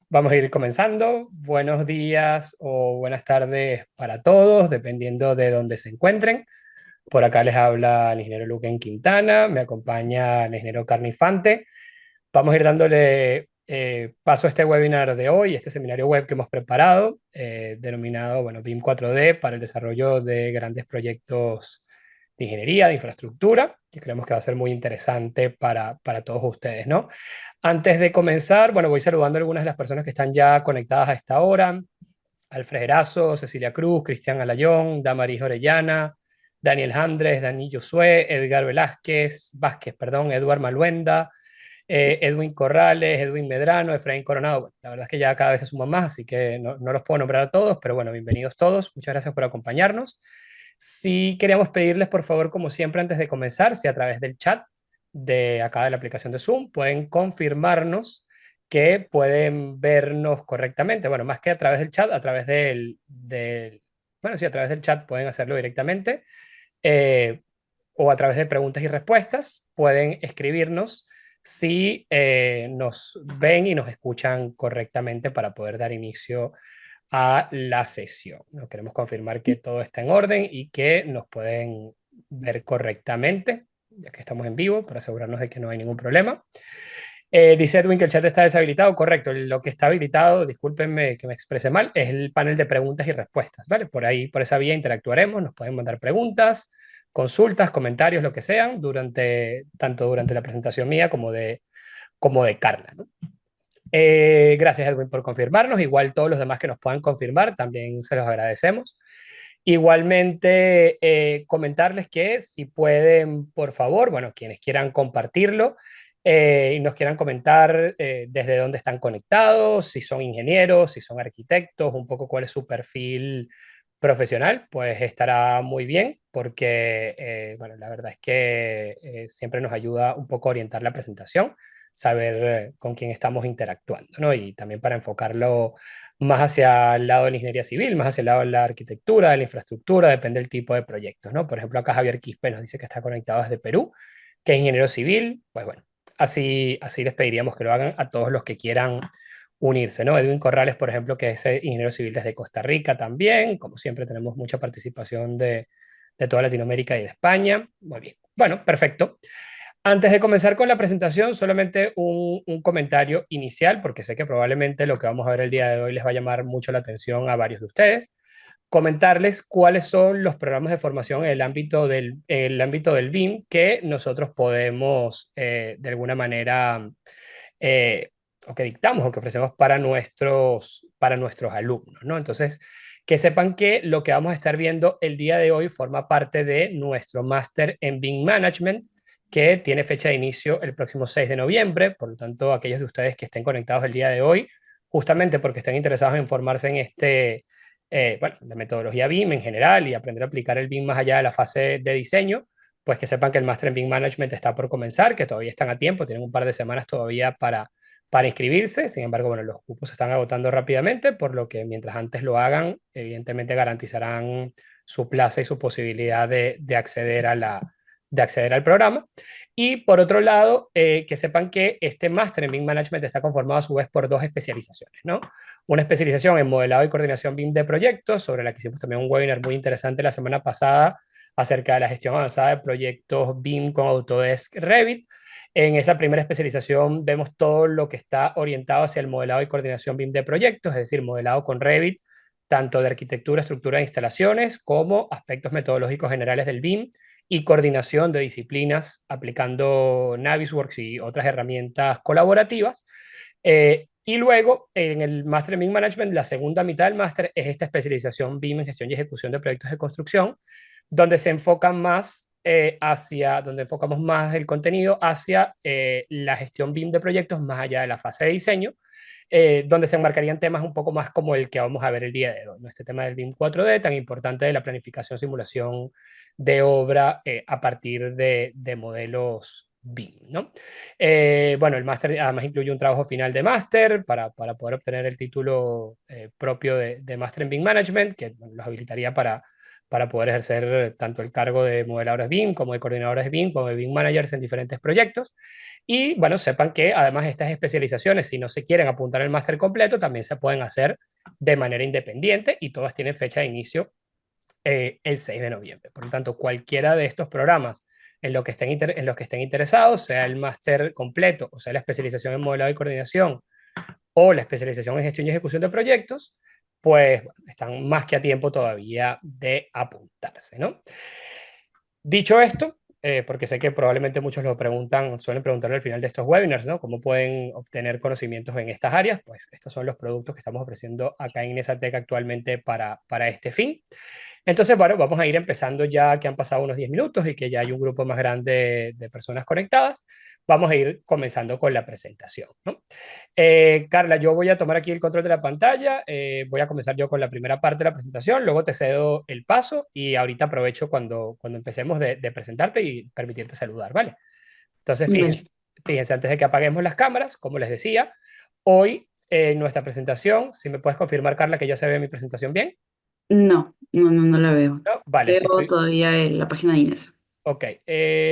Vamos a ir comenzando. Buenos días o buenas tardes para todos, dependiendo de dónde se encuentren. Por acá les habla el ingeniero Luquen Quintana, me acompaña el ingeniero Carnifante. Vamos a ir dándole paso a este webinar de hoy, este seminario web que hemos preparado, denominado BIM 4D para el desarrollo de grandes proyectos de ingeniería, de infraestructura, que creemos que va a ser muy interesante para todos ustedes, ¿no? Antes de comenzar, voy saludando a algunas de las personas que están ya conectadas a esta hora. Alfred Erazo, Cecilia Cruz, Cristian Alayón, Damaris Orellana, Daniel Handres, Dani Josué, Edgar Vázquez, perdón, Eduard Maluenda, Edwin Corrales, Edwin Medrano, Efraín Coronado. Bueno, la verdad es que ya cada vez se suman más, así que no los puedo nombrar a todos, pero bueno, bienvenidos todos. Muchas gracias por acompañarnos. Sí queríamos pedirles, por favor, como siempre, antes de comenzar, si a través del chat de acá de la aplicación de Zoom pueden confirmarnos que pueden vernos correctamente. Bueno, más que a través del chat, a través bueno, sí, a través del chat pueden hacerlo directamente, eh, o a través de preguntas y respuestas pueden escribirnos si nos ven y nos escuchan correctamente para poder dar inicio a la sesión. Nos queremos confirmar que todo está en orden y que nos pueden ver correctamente, ya que estamos en vivo, para asegurarnos de que no hay ningún problema. Dice Edwin que el chat está deshabilitado. Correcto, lo que está habilitado, discúlpenme que me exprese mal, es el panel de preguntas y respuestas, ¿vale? Por ahí, por esa vía interactuaremos, nos pueden mandar preguntas, consultas, comentarios, lo que sean, tanto durante la presentación mía como de Carla, ¿no? Gracias, Edwin, por confirmarnos. Igual todos los demás que nos puedan confirmar, también se los agradecemos. Igualmente, comentarles que si pueden, por favor, bueno, quienes quieran compartirlo y nos quieran comentar desde dónde están conectados, si son ingenieros, si son arquitectos, un poco cuál es su perfil profesional, pues estará muy bien porque, bueno, la verdad es que siempre nos ayuda un poco a orientar la presentación, saber con quién estamos interactuando, ¿no? Y también para enfocarlo más hacia el lado de la ingeniería civil, más hacia el lado de la arquitectura, de la infraestructura, depende del tipo de proyectos, ¿no? Por ejemplo, acá Javier Quispe nos dice que está conectado desde Perú, que es ingeniero civil, pues bueno, así les pediríamos que lo hagan a todos los que quieran unirse, ¿no? Edwin Corrales, por ejemplo, que es ingeniero civil desde Costa Rica también, como siempre tenemos mucha participación de toda Latinoamérica y de España. Muy bien, bueno, perfecto. Antes de comenzar con la presentación, solamente un comentario inicial, porque sé que probablemente lo que vamos a ver el día de hoy les va a llamar mucho la atención a varios de ustedes. Comentarles cuáles son los programas de formación en el ámbito del BIM que nosotros podemos, de alguna manera, eh, o que dictamos o que ofrecemos para nuestros alumnos, ¿no? Entonces, que sepan que lo que vamos a estar viendo el día de hoy forma parte de nuestro máster en BIM Management, que tiene fecha de inicio el próximo 6 de noviembre. Por lo tanto, aquellos de ustedes que estén conectados el día de hoy, justamente porque estén interesados en formarse en bueno, la metodología BIM en general y aprender a aplicar el BIM más allá de la fase de diseño, pues que sepan que el máster en BIM Management está por comenzar, que todavía están a tiempo, tienen un par de semanas todavía para inscribirse. Sin embargo, bueno, los cupos se están agotando rápidamente, por lo que mientras antes lo hagan, evidentemente garantizarán su plaza y su posibilidad de acceder de acceder al programa. Y por otro lado, que sepan que este máster en BIM Management está conformado a su vez por dos especializaciones, ¿no? Una especialización en modelado y coordinación BIM de proyectos, sobre la que hicimos también un webinar muy interesante la semana pasada acerca de la gestión avanzada de proyectos BIM con Autodesk Revit. En esa primera especialización vemos todo lo que está orientado hacia el modelado y coordinación BIM de proyectos, es decir, modelado con Revit, tanto de arquitectura, estructura de instalaciones, como aspectos metodológicos generales del BIM y coordinación de disciplinas aplicando Navisworks y otras herramientas colaborativas. Y luego, en el Master en BIM Management, la segunda mitad del máster es esta especialización BIM en gestión y ejecución de proyectos de construcción, donde se enfocan más donde enfocamos más el contenido hacia la gestión BIM de proyectos más allá de la fase de diseño, donde se enmarcarían temas un poco más como el que vamos a ver el día de hoy, ¿no? Este tema del BIM 4D, tan importante de la planificación, simulación de obra a partir de modelos BIM, ¿no? Bueno, el máster además incluye un trabajo final de máster para poder obtener el título propio de máster en BIM Management, que bueno, los habilitaría para poder ejercer tanto el cargo de modeladores BIM como de coordinadores BIM, como de BIM managers en diferentes proyectos. Y bueno, sepan que además estas especializaciones, si no se quieren apuntar al máster completo, también se pueden hacer de manera independiente y todas tienen fecha de inicio el 6 de noviembre. Por lo tanto, cualquiera de estos programas en los que estén interesados, sea el máster completo, o sea la especialización en modelado y coordinación, o la especialización en gestión y ejecución de proyectos, pues bueno, están más que a tiempo todavía de apuntarse, ¿no? Dicho esto, porque sé que probablemente muchos lo preguntan, suelen preguntar al final de estos webinars, ¿no? ¿Cómo pueden obtener conocimientos en estas áreas? Pues estos son los productos que estamos ofreciendo acá en Inesatec actualmente para este fin. Entonces, bueno, vamos a ir empezando ya que han pasado unos 10 minutos y que ya hay un grupo más grande de personas conectadas. Vamos a ir comenzando con la presentación, ¿no? Carla, yo voy a tomar aquí el control de la pantalla, voy a comenzar yo con la primera parte de la presentación, luego te cedo el paso y ahorita aprovecho cuando empecemos de presentarte y permitirte saludar, ¿vale? Entonces, Vale. fíjense, antes de que apaguemos las cámaras, como les decía, hoy nuestra presentación, si me puedes confirmar, Carla, que ya se ve mi presentación bien, No la veo. ¿no? Vale, Veo todavía la página de Inés. ok,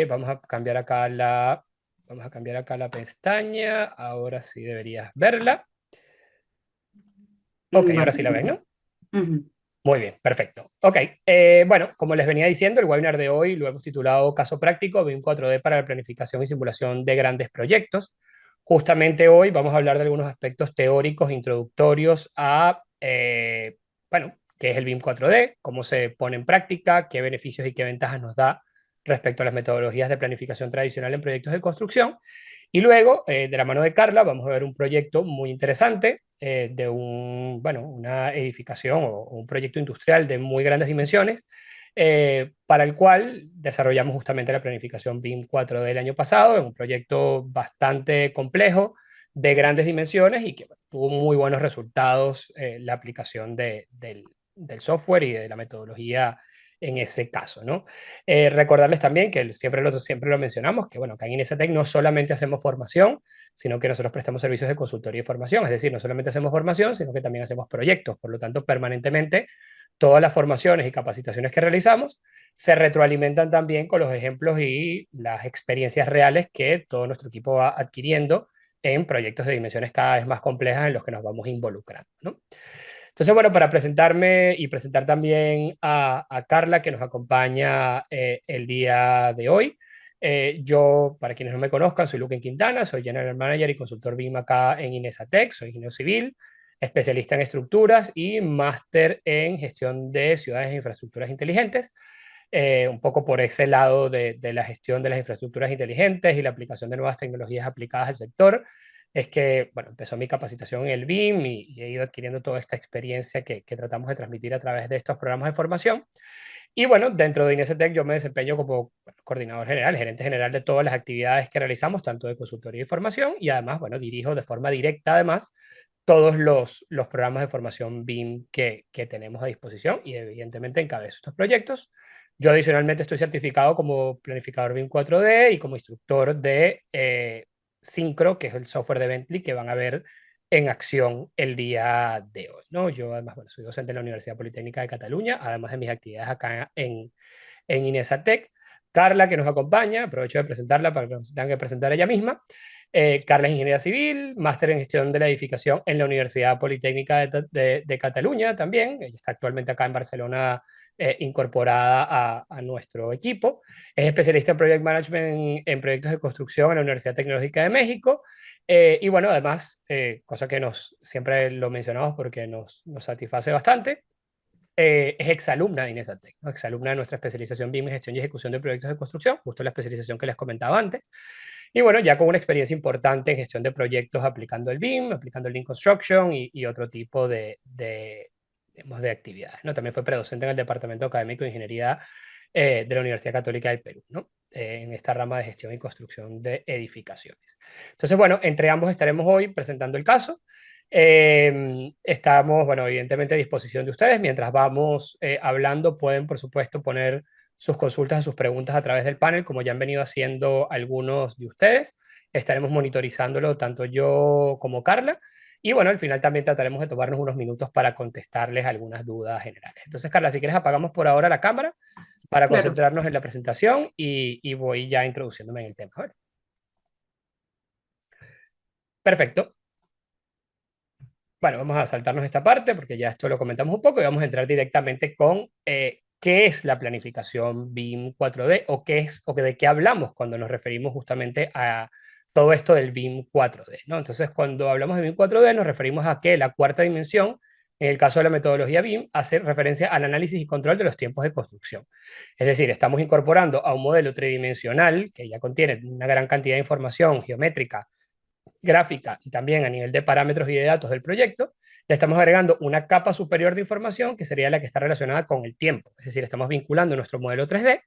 vamos a cambiar acá vamos a cambiar acá la pestaña, ahora sí deberías verla. Ok, ahora sí Vale. la ven, ¿no? Ujú. Muy bien, perfecto. Ok, bueno, como les venía diciendo, el webinar de hoy lo hemos titulado Caso Práctico BIM 4D para la planificación y simulación de grandes proyectos. Justamente hoy vamos a hablar de algunos aspectos teóricos introductorios a, bueno, qué es el BIM 4D, cómo se pone en práctica, qué beneficios y qué ventajas nos da respecto a las metodologías de planificación tradicional en proyectos de construcción. Y luego, de la mano de Carla, vamos a ver un proyecto muy interesante de bueno, una edificación o un proyecto industrial de muy grandes dimensiones, para el cual desarrollamos justamente la planificación BIM 4 del año pasado, en un proyecto bastante complejo, de grandes dimensiones y que bueno, tuvo muy buenos resultados la aplicación del software y de la metodología en ese caso, ¿no? Recordarles también que siempre lo mencionamos, que bueno, acá en Inesatec no solamente hacemos formación, sino que nosotros prestamos servicios de consultoría y formación, es decir, no solamente hacemos formación, sino que también hacemos proyectos, por lo tanto, permanentemente todas las formaciones y capacitaciones que realizamos se retroalimentan también con los ejemplos y las experiencias reales que todo nuestro equipo va adquiriendo en proyectos de dimensiones cada vez más complejas en los que nos vamos involucrando, ¿no? Entonces, bueno, para presentarme y presentar también a Carla, que nos acompaña el día de hoy. Yo, para quienes no me conozcan, soy Luquen Quintana, soy General Manager y consultor BIM acá en Inesatec, soy ingeniero civil, especialista en estructuras y máster en gestión de ciudades e infraestructuras inteligentes. Un poco por ese lado de la gestión de las infraestructuras inteligentes y la aplicación de nuevas tecnologías aplicadas al sector es que, bueno, empezó mi capacitación en el BIM y he ido adquiriendo toda esta experiencia que tratamos de transmitir a través de estos programas de formación. Y bueno, dentro de Inesetec yo me desempeño como bueno, coordinador general, gerente general de todas las actividades que realizamos, tanto de consultoría y formación, y además, bueno, dirijo de forma directa, además, todos los programas de formación BIM que tenemos a disposición y evidentemente encabezo estos proyectos. Yo adicionalmente estoy certificado como planificador BIM 4D y como instructor de Syncro, que es el software de Bentley que van a ver en acción el día de hoy, ¿no? Yo además, bueno, soy docente en la Universidad Politécnica de Cataluña, además de mis actividades acá en Inesatec. Carla, que nos acompaña, aprovecho de presentarla para que no se tenga que presentar ella misma. Carla es ingeniera civil, máster en gestión de la edificación en la Universidad Politécnica de Cataluña también. Ella está actualmente acá en Barcelona incorporada a nuestro equipo. Es especialista en Project Management en proyectos de construcción en la Universidad Tecnológica de México. Y bueno, además, cosa que siempre lo mencionamos porque nos satisface bastante, es exalumna de Inesatec, ¿no? Exalumna de nuestra especialización BIM en gestión y ejecución de proyectos de construcción, justo la especialización que les comentaba antes. Y bueno, ya con una experiencia importante en gestión de proyectos aplicando el BIM, aplicando el Lean Construction y otro tipo digamos, de actividades, ¿no? También fue predocente en el Departamento Académico de Ingeniería de la Universidad Católica del Perú, ¿no? En esta rama de gestión y construcción de edificaciones. Entonces, bueno, entre ambos estaremos hoy presentando el caso. Estamos, bueno, evidentemente a disposición de ustedes. Mientras vamos hablando, pueden, por supuesto, poner sus consultas, sus preguntas a través del panel, como ya han venido haciendo algunos de ustedes. Estaremos monitorizándolo tanto yo como Carla. Y bueno, al final también trataremos de tomarnos unos minutos para contestarles algunas dudas generales. Entonces, Carla, si quieres apagamos por ahora la cámara para Claro. concentrarnos en la presentación y voy ya introduciéndome en el tema. ¿Vale? Perfecto. Bueno, vamos a saltarnos esta parte porque ya esto lo comentamos un poco y vamos a entrar directamente con qué es la planificación BIM 4D o qué es o de qué hablamos cuando nos referimos justamente a todo esto del BIM 4D, ¿no? Entonces, cuando hablamos de BIM 4D nos referimos a que la cuarta dimensión, en el caso de la metodología BIM, hace referencia al análisis y control de los tiempos de construcción. Es decir, estamos incorporando a un modelo tridimensional que ya contiene una gran cantidad de información geométrica, gráfica y también a nivel de parámetros y de datos del proyecto, le estamos agregando una capa superior de información que sería la que está relacionada con el tiempo. Es decir, estamos vinculando nuestro modelo 3D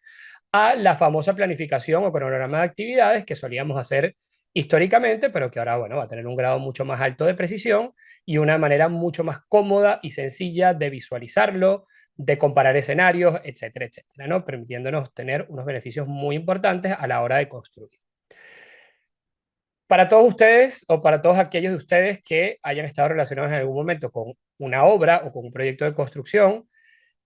a la famosa planificación o cronograma de actividades que solíamos hacer históricamente, pero que ahora, bueno, va a tener un grado mucho más alto de precisión y una manera mucho más cómoda y sencilla de visualizarlo, de comparar escenarios, etcétera, etcétera, ¿no? Permitiéndonos tener unos beneficios muy importantes a la hora de construir. Para todos ustedes o para todos aquellos de ustedes que hayan estado relacionados en algún momento con una obra o con un proyecto de construcción,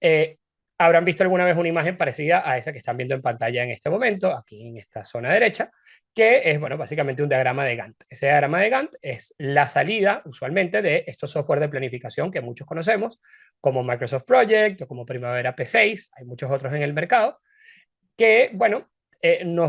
eh, habrán visto alguna vez una imagen parecida a esa que están viendo en pantalla en este momento, aquí en esta zona derecha, que es, bueno, básicamente un diagrama de Gantt. Ese diagrama de Gantt es la salida, usualmente, de estos software de planificación que muchos conocemos, como Microsoft Project o como Primavera P6, hay muchos otros en el mercado, que, bueno,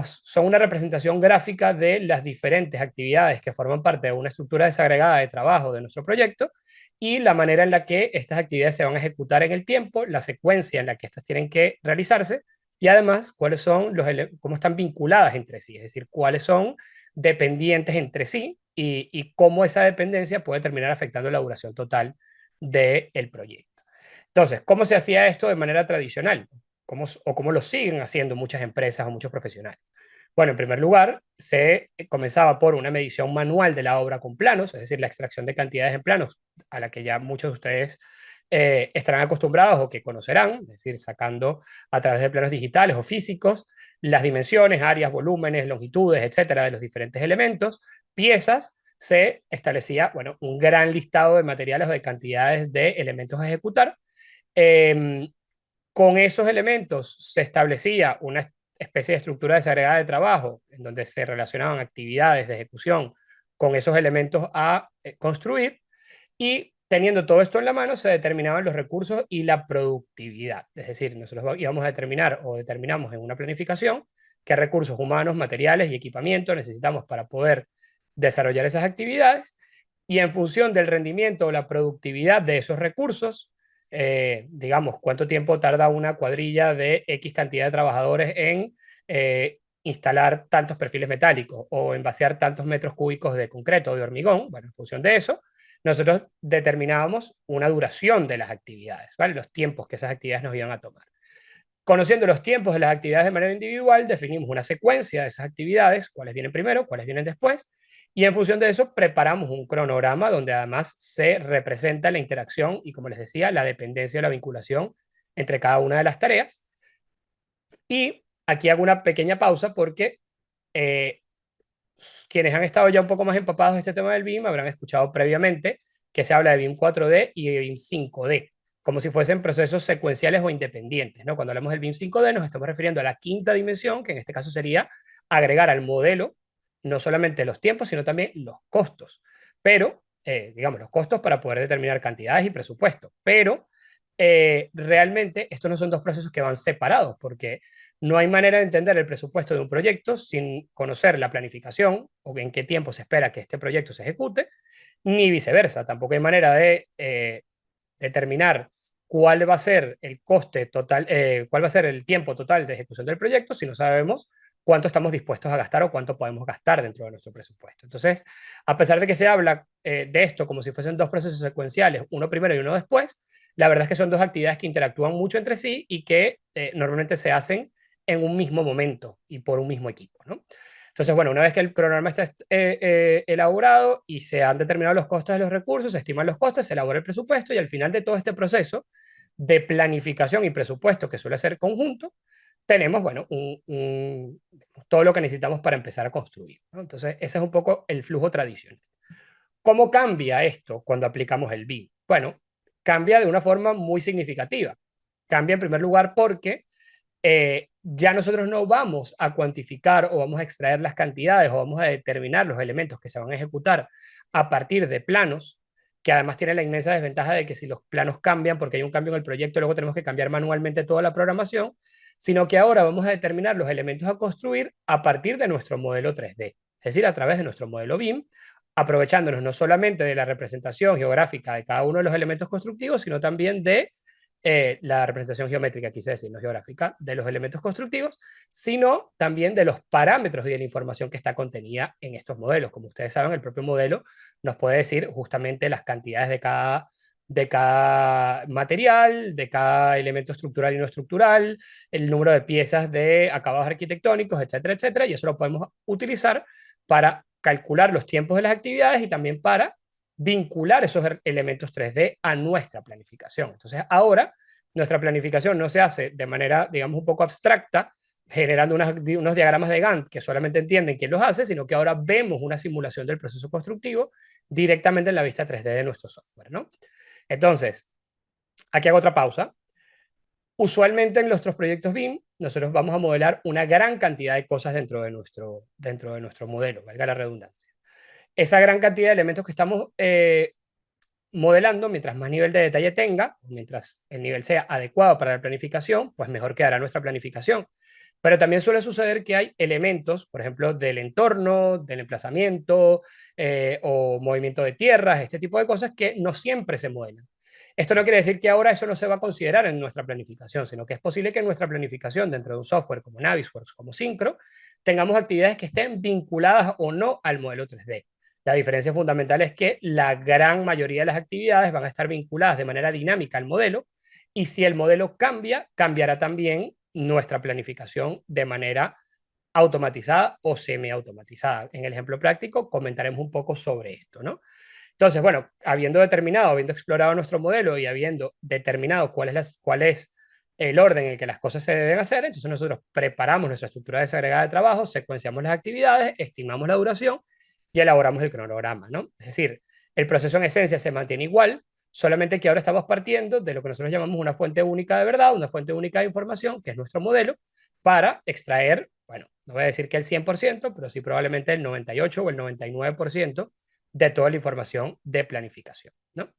son una representación gráfica de las diferentes actividades que forman parte de una estructura desagregada de trabajo de nuestro proyecto y la manera en la que estas actividades se van a ejecutar en el tiempo, la secuencia en la que estas tienen que realizarse y además cuáles son cómo están vinculadas entre sí, es decir, cuáles son dependientes entre sí y cómo esa dependencia puede terminar afectando la duración total del proyecto. Entonces, ¿cómo se hacía esto de manera tradicional? ¿Cómo lo siguen haciendo muchas empresas o muchos profesionales? Bueno, en primer lugar, se comenzaba por una medición manual de la obra con planos, es decir, la extracción de cantidades en planos, a la que ya muchos de ustedes estarán acostumbrados o que conocerán, es decir, sacando a través de planos digitales o físicos las dimensiones, áreas, volúmenes, longitudes, etcétera, de los diferentes elementos, piezas, se establecía, bueno, un gran listado de materiales o de cantidades de elementos a ejecutar. Eh, con esos elementos se establecía una especie de estructura desagregada de trabajo en donde se relacionaban actividades de ejecución con esos elementos a construir y teniendo todo esto en la mano se determinaban los recursos y la productividad. Es decir, nosotros íbamos a determinar o determinamos en una planificación qué recursos humanos, materiales y equipamiento necesitamos para poder desarrollar esas actividades y en función del rendimiento o la productividad de esos recursos, digamos, cuánto tiempo tarda una cuadrilla de X cantidad de trabajadores en instalar tantos perfiles metálicos o en vaciar tantos metros cúbicos de concreto o de hormigón, bueno, en función de eso, nosotros determinábamos una duración de las actividades, ¿vale? Los tiempos que esas actividades nos iban a tomar. Conociendo los tiempos de las actividades de manera individual, definimos una secuencia de esas actividades, cuáles vienen primero, cuáles vienen después, y en función de eso preparamos un cronograma donde además se representa la interacción y, como les decía, la dependencia o la vinculación entre cada una de las tareas. Y aquí hago una pequeña pausa porque eh, quienes han estado ya un poco más empapados de este tema del BIM habrán escuchado previamente que se habla de BIM 4D y de BIM 5D, como si fuesen procesos secuenciales o independientes, ¿no? Cuando hablamos del BIM 5D nos estamos refiriendo a la quinta dimensión, que en este caso sería agregar al modelo no solamente los tiempos, sino también los costos. Pero, digamos, los costos para poder determinar cantidades y presupuesto. Pero realmente estos no son dos procesos que van separados, porque no hay manera de entender el presupuesto de un proyecto sin conocer la planificación o en qué tiempo se espera que este proyecto se ejecute, ni viceversa. Tampoco hay manera de determinar cuál va a ser el coste total, cuál va a ser el tiempo total de ejecución del proyecto si no sabemos cuánto estamos dispuestos a gastar o cuánto podemos gastar dentro de nuestro presupuesto. Entonces, a pesar de que se habla de esto como si fuesen dos procesos secuenciales, uno primero y uno después, la verdad es que son dos actividades que interactúan mucho entre sí y que normalmente se hacen en un mismo momento y por un mismo equipo, ¿no? Entonces, bueno, una vez que el cronograma está elaborado y se han determinado los costos de los recursos, se estiman los costos, se elabora el presupuesto y al final de todo este proceso de planificación y presupuesto, que suele ser conjunto, tenemos, bueno, todo lo que necesitamos para empezar a construir, ¿no? Entonces, ese es un poco el flujo tradicional. ¿Cómo cambia esto cuando aplicamos el BIM? Bueno, cambia de una forma muy significativa. Cambia en primer lugar porque ya nosotros no vamos a cuantificar o vamos a extraer las cantidades o vamos a determinar los elementos que se van a ejecutar a partir de planos, que además tiene la inmensa desventaja de que si los planos cambian, porque hay un cambio en el proyecto, luego tenemos que cambiar manualmente toda la programación, sino que ahora vamos a determinar los elementos a construir a partir de nuestro modelo 3D, es decir, a través de nuestro modelo BIM, aprovechándonos no solamente de la representación geográfica de cada uno de los elementos constructivos, sino también de la representación geométrica, quise decir, no geográfica, de los elementos constructivos, sino también de los parámetros y de la información que está contenida en estos modelos. Como ustedes saben, el propio modelo nos puede decir justamente las cantidades de cada material, de cada elemento estructural y no estructural, el número de piezas de acabados arquitectónicos, etcétera, etcétera, y eso lo podemos utilizar para calcular los tiempos de las actividades y también para vincular esos elementos 3D a nuestra planificación. Entonces, ahora nuestra planificación no se hace de manera, digamos, un poco abstracta, generando unos diagramas de Gantt que solamente entienden quién los hace, sino que ahora vemos una simulación del proceso constructivo directamente en la vista 3D de nuestro software, ¿no? Entonces, aquí hago otra pausa. Usualmente en nuestros proyectos BIM, nosotros vamos a modelar una gran cantidad de cosas dentro de nuestro modelo, valga la redundancia. Esa gran cantidad de elementos que estamos modelando, mientras más nivel de detalle tenga, mientras el nivel sea adecuado para la planificación, pues mejor quedará nuestra planificación. Pero también suele suceder que hay elementos, por ejemplo, del entorno, del emplazamiento o movimiento de tierras, este tipo de cosas que no siempre se modelan. Esto no quiere decir que ahora eso no se va a considerar en nuestra planificación, sino que es posible que en nuestra planificación, dentro de un software como Navisworks, como Synchro, tengamos actividades que estén vinculadas o no al modelo 3D. La diferencia fundamental es que la gran mayoría de las actividades van a estar vinculadas de manera dinámica al modelo y si el modelo cambia, cambiará también nuestra planificación de manera automatizada o semiautomatizada. En el ejemplo práctico comentaremos un poco sobre esto, ¿no? Entonces, bueno, habiendo determinado, habiendo explorado nuestro modelo y habiendo determinado cuál es el orden en el que las cosas se deben hacer, entonces nosotros preparamos nuestra estructura desagregada de trabajo, secuenciamos las actividades, estimamos la duración y elaboramos el cronograma, ¿no? Es decir, el proceso en esencia se mantiene igual, solamente que ahora estamos partiendo de lo que nosotros llamamos una fuente única de verdad, una fuente única de información, que es nuestro modelo, para extraer, bueno, no voy a decir que el 100%, pero sí probablemente el 98 o el 99% de toda la información de planificación, ¿no?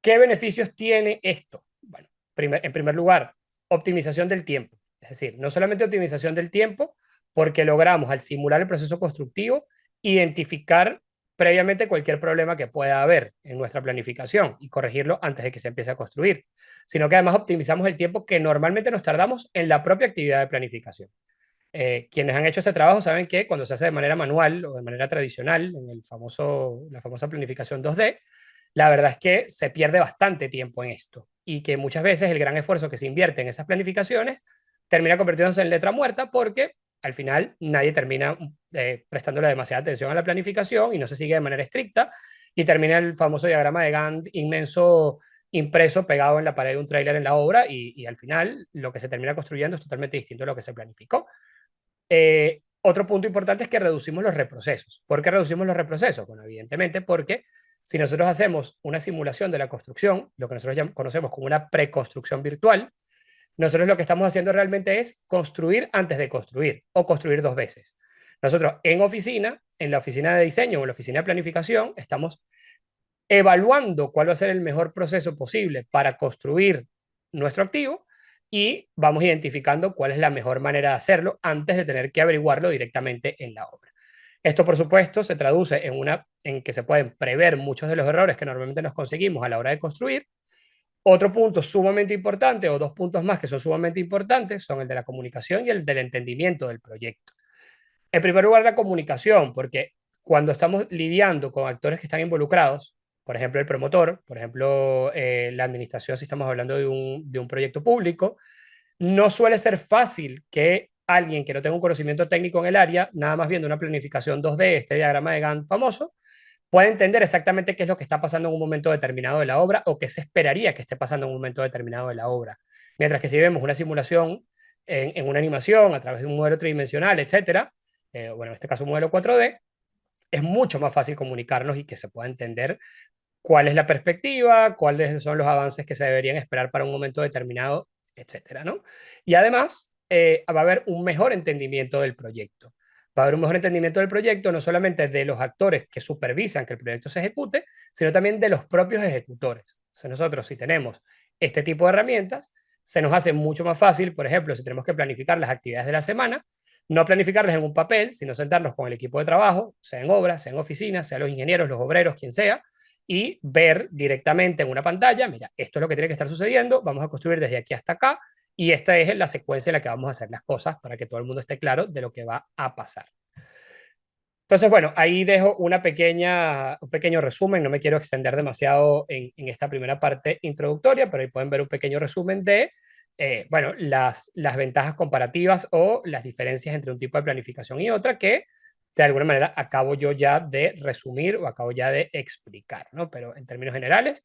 ¿Qué beneficios tiene esto? Bueno, en primer lugar, optimización del tiempo. Es decir, no solamente optimización del tiempo, porque logramos al simular el proceso constructivo identificar previamente cualquier problema que pueda haber en nuestra planificación y corregirlo antes de que se empiece a construir, sino que además optimizamos el tiempo que normalmente nos tardamos en la propia actividad de planificación. Quienes han hecho este trabajo saben que cuando se hace de manera manual o de manera tradicional, en la famosa planificación 2D, la verdad es que se pierde bastante tiempo en esto y que muchas veces el gran esfuerzo que se invierte en esas planificaciones termina convirtiéndose en letra muerta porque al final nadie termina prestándole demasiada atención a la planificación y no se sigue de manera estricta y termina el famoso diagrama de Gantt inmenso impreso pegado en la pared de un tráiler en la obra y al final lo que se termina construyendo es totalmente distinto a lo que se planificó. Otro punto importante es que reducimos los reprocesos. ¿Por qué reducimos los reprocesos? Bueno, evidentemente porque si nosotros hacemos una simulación de la construcción, lo que nosotros ya conocemos como una preconstrucción virtual, nosotros lo que estamos haciendo realmente es construir antes de construir o construir dos veces. Nosotros en oficina, en la oficina de diseño o en la oficina de planificación, estamos evaluando cuál va a ser el mejor proceso posible para construir nuestro activo y vamos identificando cuál es la mejor manera de hacerlo antes de tener que averiguarlo directamente en la obra. Esto, por supuesto, se traduce en que se pueden prever muchos de los errores que normalmente nos conseguimos a la hora de construir. Otro punto sumamente importante, o dos puntos más que son sumamente importantes, son el de la comunicación y el del entendimiento del proyecto. En primer lugar, la comunicación, porque cuando estamos lidiando con actores que están involucrados, por ejemplo, el promotor, por ejemplo, la administración, si estamos hablando de un proyecto público, no suele ser fácil que alguien que no tenga un conocimiento técnico en el área, nada más viendo una planificación 2D, este diagrama de Gantt famoso, pueda entender exactamente qué es lo que está pasando en un momento determinado de la obra o qué se esperaría que esté pasando en un momento determinado de la obra. Mientras que si vemos una simulación en una animación a través de un modelo tridimensional, etcétera, bueno, en este caso un modelo 4D, es mucho más fácil comunicarnos y que se pueda entender cuál es la perspectiva, cuáles son los avances que se deberían esperar para un momento determinado, etcétera, ¿no? Y además, va a haber un mejor entendimiento del proyecto. Va a haber un mejor entendimiento del proyecto, no solamente de los actores que supervisan que el proyecto se ejecute, sino también de los propios ejecutores. O sea, nosotros, si tenemos este tipo de herramientas, se nos hace mucho más fácil, por ejemplo, si tenemos que planificar las actividades de la semana, no planificarlas en un papel, sino sentarnos con el equipo de trabajo, sea en obras, sea en oficinas, sea los ingenieros, los obreros, quien sea, y ver directamente en una pantalla, mira, esto es lo que tiene que estar sucediendo, vamos a construir desde aquí hasta acá, y esta es la secuencia en la que vamos a hacer las cosas para que todo el mundo esté claro de lo que va a pasar. Entonces, bueno, ahí dejo un pequeño resumen, no me quiero extender demasiado en esta primera parte introductoria, pero ahí pueden ver un pequeño resumen de, bueno, las ventajas comparativas o las diferencias entre un tipo de planificación y otra que de alguna manera acabo yo ya de resumir o acabo ya de explicar, ¿no? Pero en términos generales,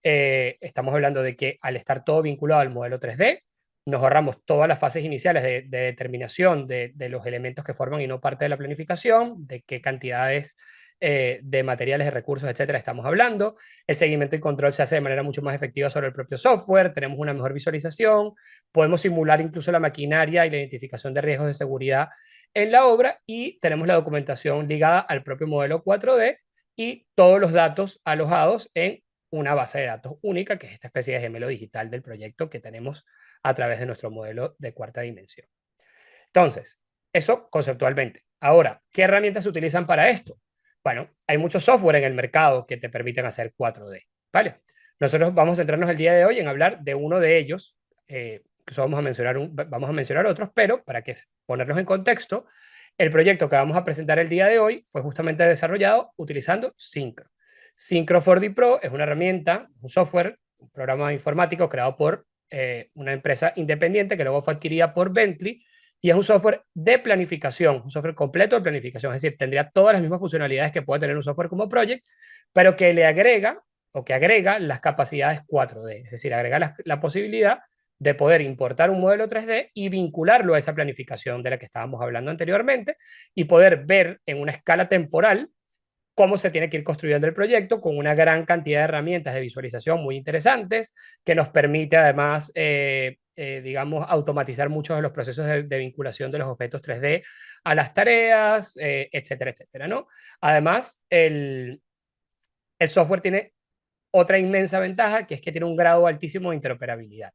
estamos hablando de que al estar todo vinculado al modelo 3D, nos ahorramos todas las fases iniciales de determinación de los elementos que forman y no parte de la planificación, de qué cantidades de materiales, de recursos, etcétera, estamos hablando. El seguimiento y control se hace de manera mucho más efectiva sobre el propio software, tenemos una mejor visualización, podemos simular incluso la maquinaria y la identificación de riesgos de seguridad en la obra y tenemos la documentación ligada al propio modelo 4D y todos los datos alojados en una base de datos única, que es esta especie de gemelo digital del proyecto que tenemos a través de nuestro modelo de cuarta dimensión. Entonces, eso conceptualmente. Ahora, ¿qué herramientas se utilizan para esto? Bueno, hay muchos software en el mercado que te permiten hacer 4D, ¿vale? Nosotros vamos a centrarnos el día de hoy en hablar de uno de ellos, vamos a mencionar otros, pero para que ponernos en contexto, el proyecto que vamos a presentar el día de hoy fue justamente desarrollado utilizando Synchro. Synchro 4D Pro es una herramienta, un software, un programa informático creado por una empresa independiente que luego fue adquirida por Bentley y es un software de planificación, un software completo de planificación, es decir, tendría todas las mismas funcionalidades que puede tener un software como Project, pero que le agrega o que agrega las capacidades 4D, es decir, agrega la posibilidad de poder importar un modelo 3D y vincularlo a esa planificación de la que estábamos hablando anteriormente y poder ver en una escala temporal cómo se tiene que ir construyendo el proyecto con una gran cantidad de herramientas de visualización muy interesantes que nos permite además, digamos, automatizar muchos de los procesos de vinculación de los objetos 3D a las tareas, etcétera, etcétera, ¿no? Además, el software tiene otra inmensa ventaja, que es que tiene un grado altísimo de interoperabilidad.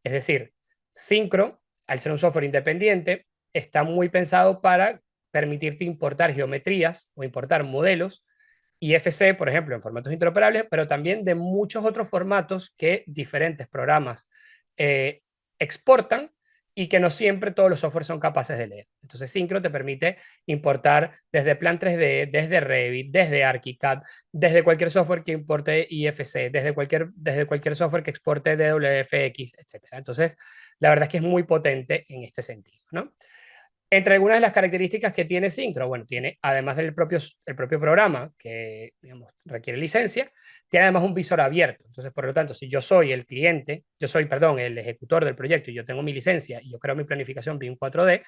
Es decir, Synchro, al ser un software independiente, está muy pensado para permitirte importar geometrías o importar modelos IFC, por ejemplo, en formatos interoperables, pero también de muchos otros formatos que diferentes programas eh, exportan y que no siempre todos los softwares son capaces de leer. Entonces, Synchro te permite importar desde Plan 3D, desde Revit, desde ArchiCAD, desde cualquier software que importe IFC, desde cualquier software que exporte DWFX, etc. Entonces, la verdad es que es muy potente en este sentido, ¿no? Entre algunas de las características que tiene Synchro, bueno, tiene además el propio programa que digamos, requiere licencia, tiene además un visor abierto. Entonces, por lo tanto, si yo soy el cliente, yo soy, perdón, el ejecutor del proyecto y yo tengo mi licencia y yo creo mi planificación BIM 4D,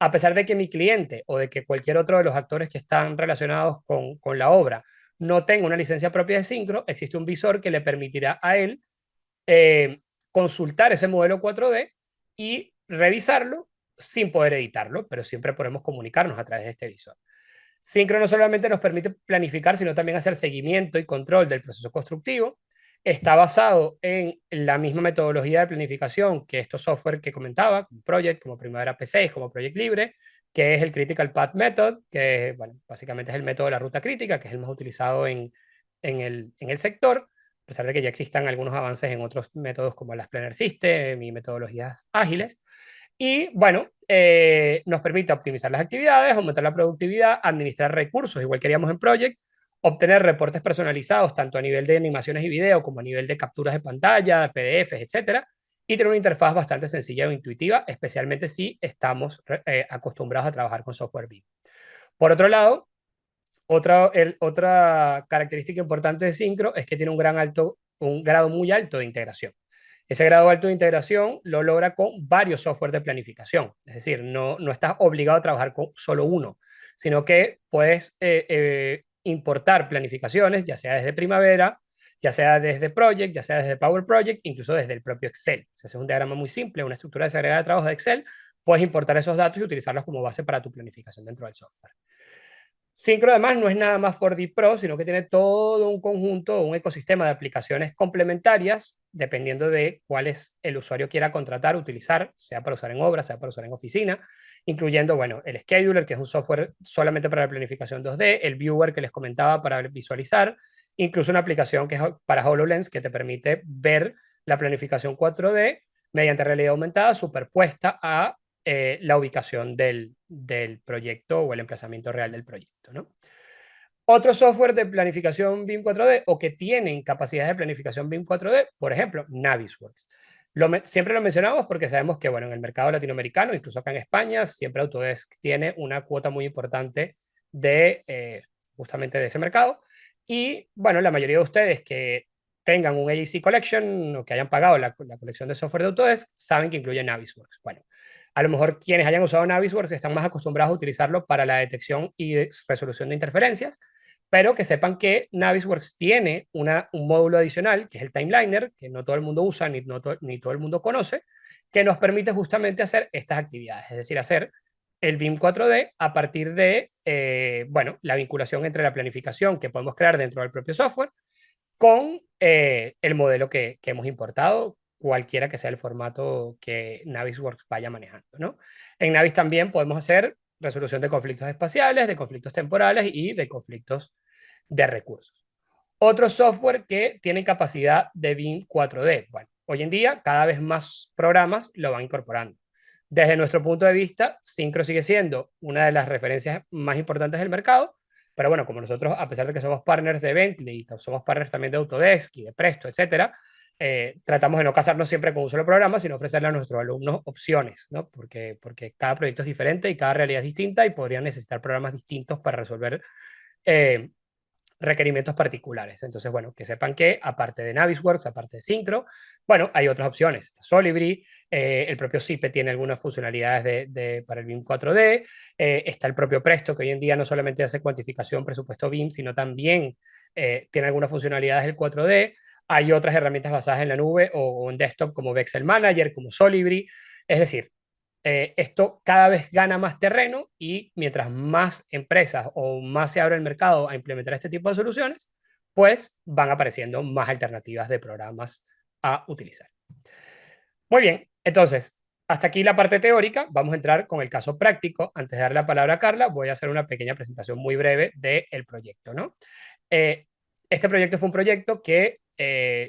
a pesar de que mi cliente o de que cualquier otro de los actores que están relacionados con la obra no tenga una licencia propia de Synchro, existe un visor que le permitirá a él consultar ese modelo 4D y revisarlo sin poder editarlo, pero siempre podemos comunicarnos a través de este visor. Synchro no solamente nos permite planificar, sino también hacer seguimiento y control del proceso constructivo. Está basado en la misma metodología de planificación que estos software que comentaba, como Project, como Primavera P6, como Project Libre, que es el Critical Path Method, que bueno, básicamente es el método de la ruta crítica, que es el más utilizado en el sector, a pesar de que ya existan algunos avances en otros métodos como las Planner System y metodologías ágiles. Y bueno, nos permite optimizar las actividades, aumentar la productividad, administrar recursos, igual que haríamos en Project, obtener reportes personalizados tanto a nivel de animaciones y video como a nivel de capturas de pantalla, PDFs, etcétera, y tener una interfaz bastante sencilla e intuitiva, especialmente si estamos acostumbrados a trabajar con software BIM. Por otro lado, otra característica importante de Synchro es que tiene un grado muy alto de integración. Ese grado alto de integración lo logra con varios software de planificación, es decir, no estás obligado a trabajar con solo uno, sino que puedes importar planificaciones, ya sea desde Primavera, ya sea desde Project, ya sea desde Power Project, incluso desde el propio Excel. Si haces un diagrama muy simple, una estructura desagregada de trabajo de Excel, puedes importar esos datos y utilizarlos como base para tu planificación dentro del software. Syncro además no es nada más 4D Pro, sino que tiene todo un conjunto, un ecosistema de aplicaciones complementarias, dependiendo de cuál es el usuario quiera contratar, utilizar, sea para usar en obra, sea para usar en oficina, incluyendo, bueno, el Scheduler, que es un software solamente para la planificación 2D, el Viewer que les comentaba para visualizar, incluso una aplicación que es para HoloLens que te permite ver la planificación 4D mediante realidad aumentada superpuesta a la ubicación del proyecto o el emplazamiento real del proyecto, ¿no? Otro software de planificación BIM 4D o que tienen capacidades de planificación BIM 4D, por ejemplo, Navisworks. Siempre lo mencionamos porque sabemos que, bueno, en el mercado latinoamericano, incluso acá en España, siempre Autodesk tiene una cuota muy importante de justamente de ese mercado. Y, bueno, la mayoría de ustedes que tengan un AEC Collection o que hayan pagado la colección de software de Autodesk, saben que incluye Navisworks. Bueno, a lo mejor quienes hayan usado Navisworks están más acostumbrados a utilizarlo para la detección y resolución de interferencias, pero que sepan que Navisworks tiene un módulo adicional, que es el Timeliner, que no todo el mundo usa ni todo el mundo conoce, que nos permite justamente hacer estas actividades, es decir, hacer el BIM 4D a partir de, bueno, la vinculación entre la planificación que podemos crear dentro del propio software con el modelo que hemos importado, cualquiera que sea el formato que Navisworks vaya manejando, ¿no? En Navis también podemos hacer resolución de conflictos espaciales, de conflictos temporales y de conflictos de recursos. Otro software que tiene capacidad de BIM 4D. Bueno, hoy en día cada vez más programas lo van incorporando. Desde nuestro punto de vista, Syncro sigue siendo una de las referencias más importantes del mercado, pero bueno, como nosotros, a pesar de que somos partners de Bentley, somos partners también de Autodesk y de Presto, etcétera, tratamos de no casarnos siempre con un solo programa, sino ofrecerle a nuestros alumnos opciones, ¿no? Porque cada proyecto es diferente y cada realidad es distinta y podrían necesitar programas distintos para resolver eh, requerimientos particulares. Entonces, bueno, que sepan que aparte de Navisworks, aparte de Syncro, bueno, hay otras opciones. Solibri, el propio SIPE tiene algunas funcionalidades para el BIM 4D, está el propio Presto, que hoy en día no solamente hace cuantificación, presupuesto BIM, sino también tiene algunas funcionalidades del 4D. Hay otras herramientas basadas en la nube o en desktop como Vexel Manager, como Solibri. Es decir, esto cada vez gana más terreno y mientras más empresas o más se abre el mercado a implementar este tipo de soluciones, pues van apareciendo más alternativas de programas a utilizar. Muy bien, entonces, hasta aquí la parte teórica. Vamos a entrar con el caso práctico. Antes de dar la palabra a Carla, voy a hacer una pequeña presentación muy breve del proyecto, ¿no? Eh, este proyecto fue un proyecto que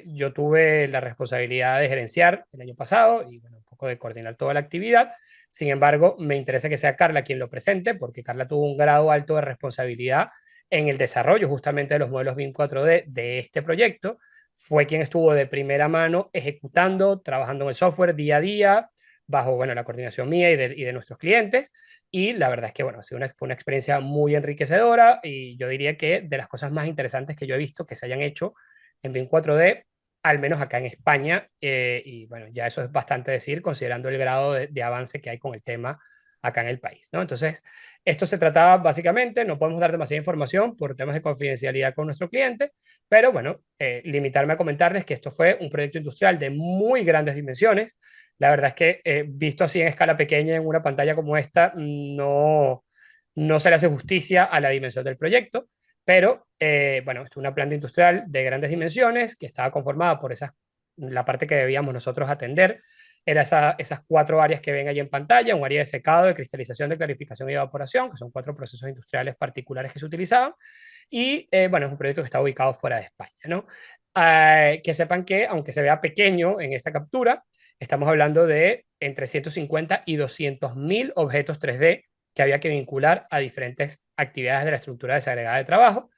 yo tuve la responsabilidad de gerenciar el año pasado y bueno, un poco de coordinar toda la actividad. Sin embargo, me interesa que sea Carla quien lo presente porque Carla tuvo un grado alto de responsabilidad en el desarrollo justamente de los modelos BIM 4D de este proyecto. Fue quien estuvo de primera mano ejecutando, trabajando en el software día a día, bajo bueno, la coordinación mía y de nuestros clientes. Y la verdad es que bueno, fue una experiencia muy enriquecedora y yo diría que de las cosas más interesantes que yo he visto que se hayan hecho en BIM 4D, al menos acá en España, y bueno, ya eso es bastante decir considerando el grado de avance que hay con el tema acá en el país, ¿no? Entonces, esto se trataba básicamente, no podemos dar demasiada información por temas de confidencialidad con nuestro cliente, pero bueno, limitarme a comentarles que esto fue un proyecto industrial de muy grandes dimensiones. La verdad es que visto así en escala pequeña en una pantalla como esta, no se le hace justicia a la dimensión del proyecto, pero bueno, esto es una planta industrial de grandes dimensiones que estaba conformada por la parte que debíamos nosotros atender, era esas cuatro áreas que ven ahí en pantalla, un área de secado, de cristalización, de clarificación y evaporación, que son cuatro procesos industriales particulares que se utilizaban, y bueno, es un proyecto que está ubicado fuera de España, ¿no? Que sepan que, aunque se vea pequeño en esta captura, estamos hablando de entre 150 y 200.000 objetos 3D que había que vincular a diferentes actividades de la estructura desagregada de trabajo.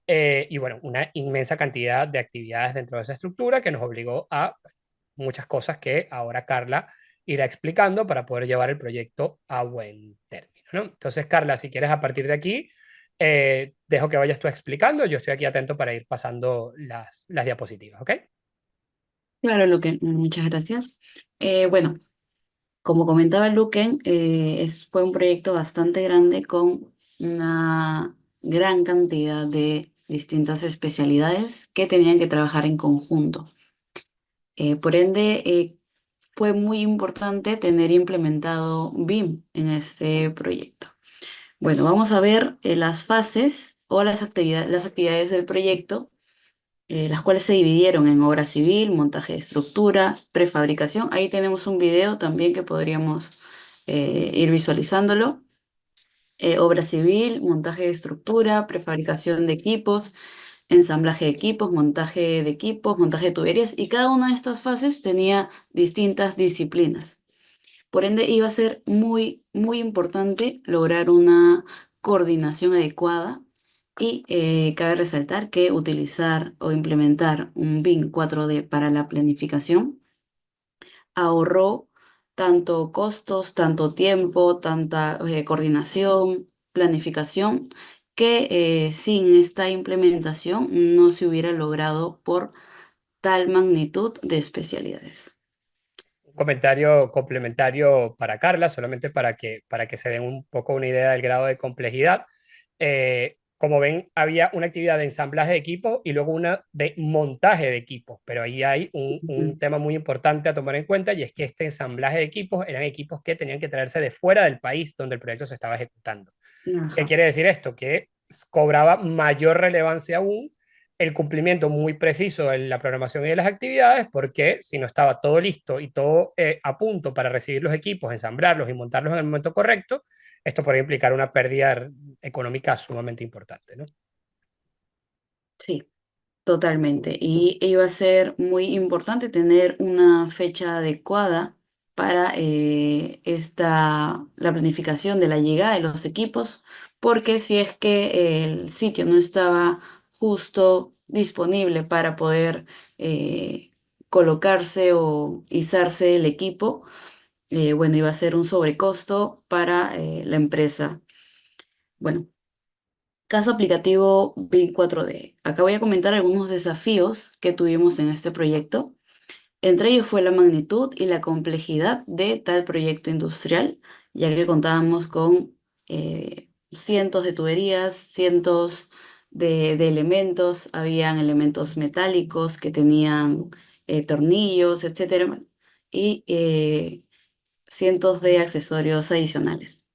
Y bueno, una inmensa cantidad de actividades dentro de esa estructura que nos obligó a muchas cosas que ahora Carla irá explicando para poder llevar el proyecto a buen término, ¿no? Entonces, Carla, si quieres a partir de aquí, dejo que vayas tú explicando. Yo estoy aquí atento para ir pasando las diapositivas, ¿ok? Claro, Luquen, muchas gracias. Bueno, como comentaba Luquen, fue un proyecto bastante grande con una gran cantidad de distintas especialidades que tenían que trabajar en conjunto. Por ende, fue muy importante tener implementado BIM en este proyecto. Bueno, vamos a ver las fases o las actividades del proyecto, las cuales se dividieron en obra civil, montaje de estructura, prefabricación. Ahí tenemos un video también que podríamos ir visualizándolo. Obra civil, montaje de estructura, prefabricación de equipos, ensamblaje de equipos, montaje de tuberías, y cada una de estas fases tenía distintas disciplinas. Por ende, iba a ser muy, muy importante lograr una coordinación adecuada y cabe resaltar que utilizar o implementar un BIM 4D para la planificación ahorró tanto costos, tanto tiempo, tanta coordinación, planificación, que sin esta implementación no se hubiera logrado por tal magnitud de especialidades. Un comentario complementario para Carla, solamente para que se den un poco una idea del grado de complejidad. Como ven, había una actividad de ensamblaje de equipos y luego una de montaje de equipos, pero ahí hay un Ujú. tema muy importante a tomar en cuenta y es que este ensamblaje de equipos eran equipos que tenían que traerse de fuera del país donde el proyecto se estaba ejecutando. ¿Qué Ajá. quiere decir esto? Que cobraba mayor relevancia aún el cumplimiento muy preciso de la programación y de las actividades, porque si no estaba todo listo y todo a punto para recibir los equipos, ensamblarlos y montarlos en el momento correcto, esto podría implicar una pérdida económica sumamente importante, ¿no? Sí. Totalmente. Y iba a ser muy importante tener una fecha adecuada para la planificación de la llegada de los equipos, porque si es que el sitio no estaba justo disponible para poder colocarse o izarse el equipo, bueno, iba a ser un sobrecosto para la empresa. Bueno. Caso aplicativo BIM 4D. Acá voy a comentar algunos desafíos que tuvimos en este proyecto. Entre ellos fue la magnitud y la complejidad de tal proyecto industrial, ya que contábamos con cientos de tuberías, cientos de elementos, habían elementos metálicos que tenían tornillos, etcétera, y cientos de accesorios adicionales.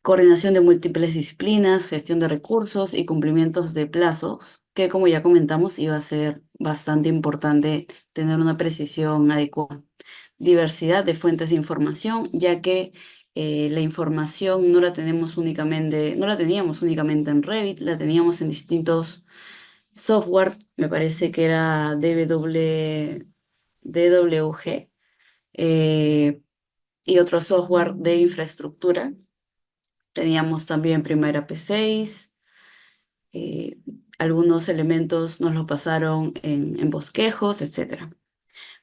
Coordinación de múltiples disciplinas, gestión de recursos y cumplimientos de plazos, que como ya comentamos iba a ser bastante importante tener una precisión adecuada. Diversidad de fuentes de información, ya que la información no la teníamos únicamente en Revit, la teníamos en distintos software, me parece que era DWG, y otro software de infraestructura. Teníamos también Primera P6, eh, algunos elementos nos lo pasaron en bosquejos, etcétera.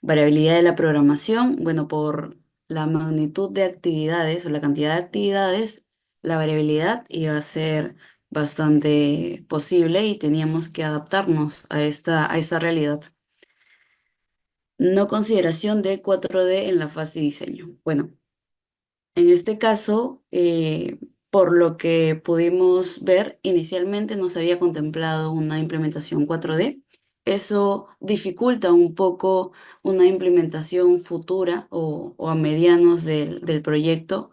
Variabilidad de la programación, bueno, por la magnitud de actividades o la cantidad de actividades, la variabilidad iba a ser bastante posible y teníamos que adaptarnos a esta realidad. No consideración de 4D en la fase de diseño. Bueno, en este caso, por lo que pudimos ver, inicialmente no se había contemplado una implementación 4D. Eso dificulta un poco una implementación futura o a medianos del proyecto,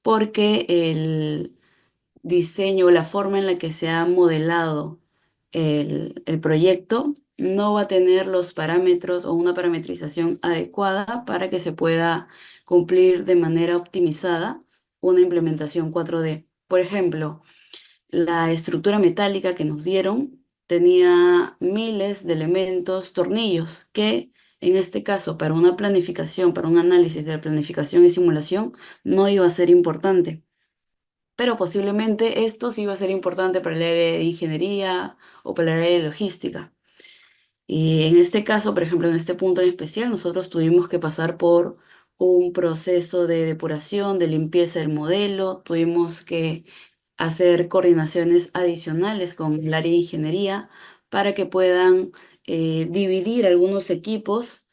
porque el diseño, la forma en la que se ha modelado el proyecto, no va a tener los parámetros o una parametrización adecuada para que se pueda cumplir de manera optimizada una implementación 4D. Por ejemplo, la estructura metálica que nos dieron tenía miles de elementos, tornillos, que en este caso, para una planificación, para un análisis de la planificación y simulación, no iba a ser importante, pero posiblemente esto sí va a ser importante para el área de ingeniería o para el área de logística. Y en este caso, por ejemplo, en este punto en especial, nosotros tuvimos que pasar por un proceso de depuración, de limpieza del modelo, tuvimos que hacer coordinaciones adicionales con el área de ingeniería para que puedan dividir algunos equipos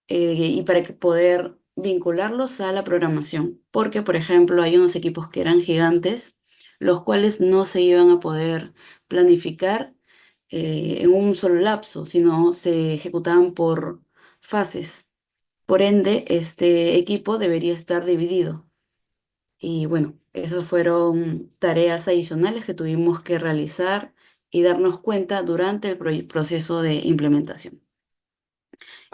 y para que poder vincularlos a la programación. Porque, por ejemplo, hay unos equipos que eran gigantes, los cuales no se iban a poder planificar en un solo lapso, sino se ejecutaban por fases. Por ende, este equipo debería estar dividido. Y bueno, esas fueron tareas adicionales que tuvimos que realizar y darnos cuenta durante el proceso de implementación.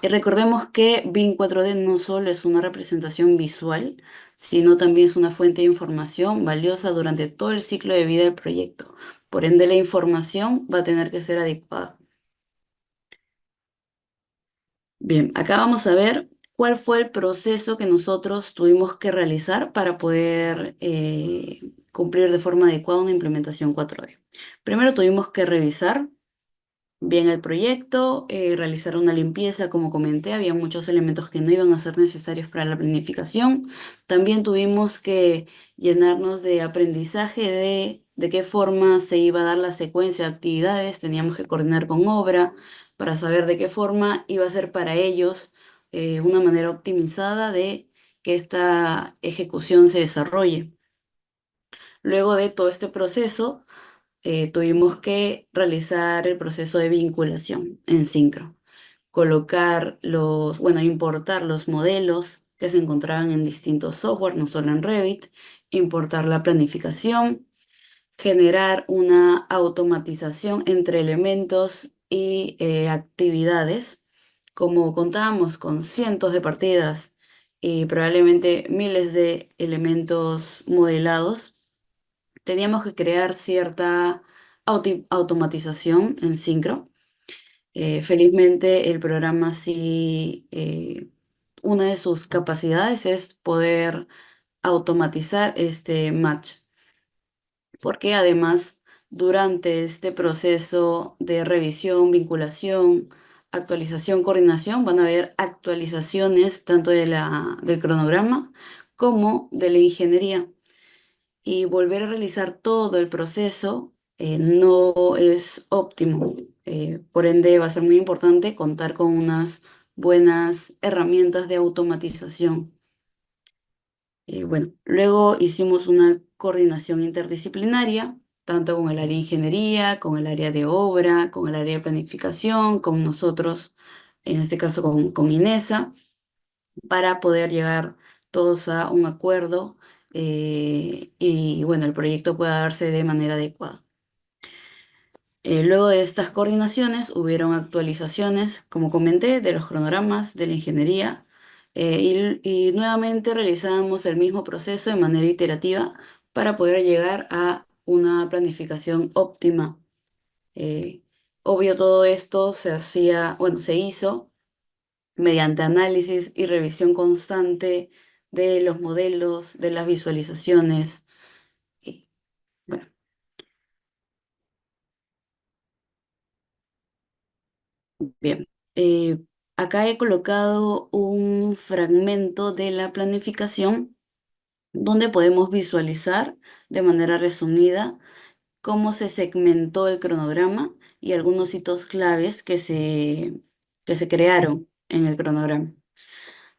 Y recordemos que BIM 4D no solo es una representación visual, sino también es una fuente de información valiosa durante todo el ciclo de vida del proyecto. Por ende, la información va a tener que ser adecuada. Bien, acá vamos a ver cuál fue el proceso que nosotros tuvimos que realizar para poder cumplir de forma adecuada una implementación 4D. Primero tuvimos que revisar bien el proyecto, realizar una limpieza, como comenté, había muchos elementos que no iban a ser necesarios para la planificación. También tuvimos que llenarnos de aprendizaje de qué forma se iba a dar la secuencia de actividades, teníamos que coordinar con obra para saber de qué forma iba a ser para ellos una manera optimizada de que esta ejecución se desarrolle. Luego de todo este proceso, tuvimos que realizar el proceso de vinculación en Syncro, colocar bueno, importar los modelos que se encontraban en distintos software, no solo en Revit, importar la planificación, generar una automatización entre elementos y actividades. Como contábamos con cientos de partidas y probablemente miles de elementos modelados, teníamos que crear cierta automatización en Syncro. Felizmente el programa sí, una de sus capacidades es poder automatizar este match, porque además durante este proceso de revisión, vinculación, actualización, coordinación, van a haber actualizaciones tanto del cronograma como de la ingeniería y volver a realizar todo el proceso no es óptimo. Por ende, va a ser muy importante contar con unas buenas herramientas de automatización. Bueno, luego hicimos una coordinación interdisciplinaria, tanto con el área de ingeniería, con el área de obra, con el área de planificación, con nosotros, en este caso con INESA para poder llegar todos a un acuerdo y bueno, el proyecto pueda darse de manera adecuada. Luego de estas coordinaciones hubieron actualizaciones, como comenté, de los cronogramas de la ingeniería y nuevamente realizamos el mismo proceso de manera iterativa para poder llegar a una planificación óptima. Eh, Obvio, todo esto se hacía, bueno, se hizo mediante análisis y revisión constante de los modelos, de las visualizaciones. Y, bueno, bien. Eh, Acá he colocado un fragmento de la planificación donde podemos visualizar de manera resumida cómo se segmentó el cronograma y algunos hitos claves que se crearon en el cronograma.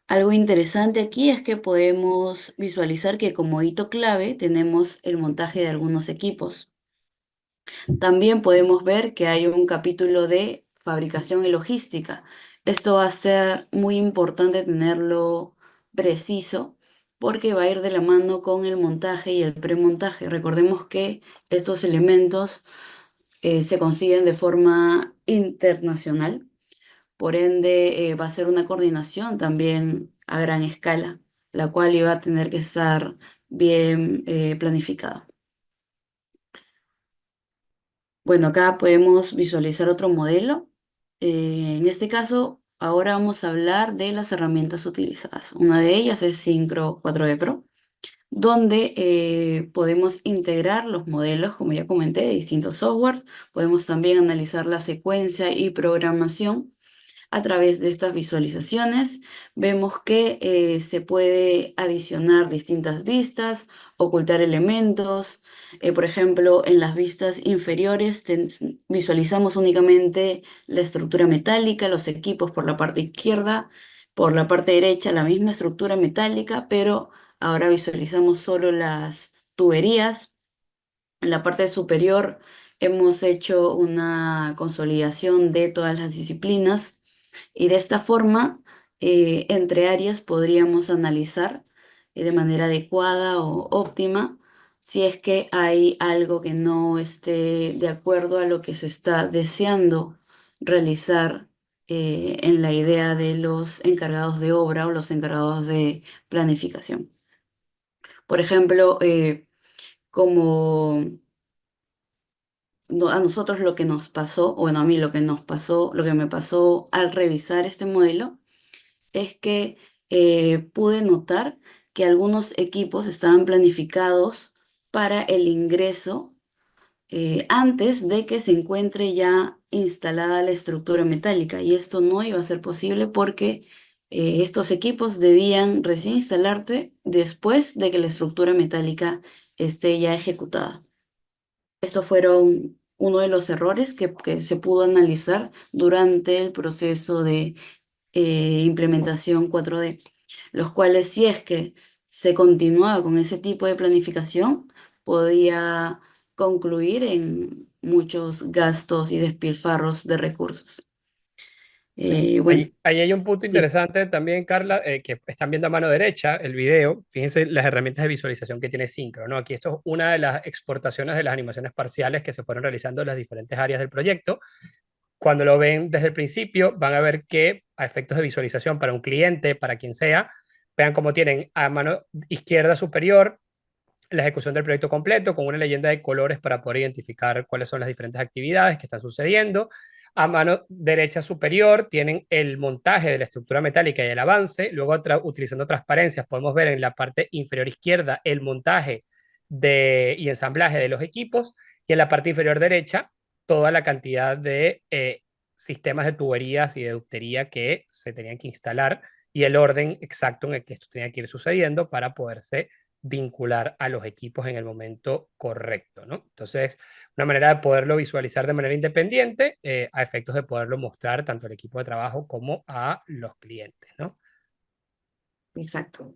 Algo interesante aquí es que podemos visualizar que como hito clave tenemos el montaje de algunos equipos. También podemos ver que hay un capítulo de fabricación y logística. Esto va a ser muy importante tenerlo preciso porque va a ir de la mano con el montaje y el premontaje. Recordemos que estos elementos se consiguen de forma internacional. Por ende, va a ser una coordinación también a gran escala, la cual iba a tener que estar bien planificada. Bueno, acá podemos visualizar otro modelo. En este caso, ahora vamos a hablar de las herramientas utilizadas. Una de ellas es Syncro 4D Pro, donde podemos integrar los modelos, como ya comenté, de distintos softwares. Podemos también analizar la secuencia y programación. A través de estas visualizaciones vemos que se puede adicionar distintas vistas, ocultar elementos. Por ejemplo, en las vistas inferiores visualizamos únicamente la estructura metálica, los equipos por la parte izquierda, por la parte derecha la misma estructura metálica, pero ahora visualizamos solo las tuberías En la parte superior hemos hecho una consolidación de todas las disciplinas y de esta forma, entre áreas podríamos analizar de manera adecuada o óptima si es que hay algo que no esté de acuerdo a lo que se está deseando realizar en la idea de los encargados de obra o los encargados de planificación. Por ejemplo, como a nosotros lo que nos pasó, bueno, a mí lo que nos pasó, lo que me pasó al revisar este modelo, es que pude notar que algunos equipos estaban planificados para el ingreso antes de que se encuentre ya instalada la estructura metálica. Y esto no iba a ser posible porque estos equipos debían recién instalarte después de que la estructura metálica esté ya ejecutada. Estos fueron uno de los errores que se pudo analizar durante el proceso de implementación 4D, los cuales si es que se continuaba con ese tipo de planificación, podía concluir en muchos gastos y despilfarros de recursos. Bueno, Ahí hay un punto sí, interesante también, Carla, que están viendo a mano derecha el video. Fíjense las herramientas de visualización que tiene Syncro, ¿no? Aquí esto es una de las exportaciones de las animaciones parciales que se fueron realizando en las diferentes áreas del proyecto. Cuando lo ven desde el principio, van a ver que a efectos de visualización para un cliente, para quien sea, vean cómo tienen a mano izquierda superior la ejecución del proyecto completo con una leyenda de colores para poder identificar cuáles son las diferentes actividades que están sucediendo. A mano derecha superior tienen el montaje de la estructura metálica y el avance. Luego, utilizando transparencias, podemos ver en la parte inferior izquierda el montaje y ensamblaje de los equipos. Y en la parte inferior derecha, toda la cantidad de sistemas de tuberías y de ductería que se tenían que instalar y el orden exacto en el que esto tenía que ir sucediendo para poderse vincular a los equipos en el momento correcto, ¿no? Entonces, una manera de poderlo visualizar de manera independiente a efectos de poderlo mostrar tanto al equipo de trabajo como a los clientes, ¿no? exacto.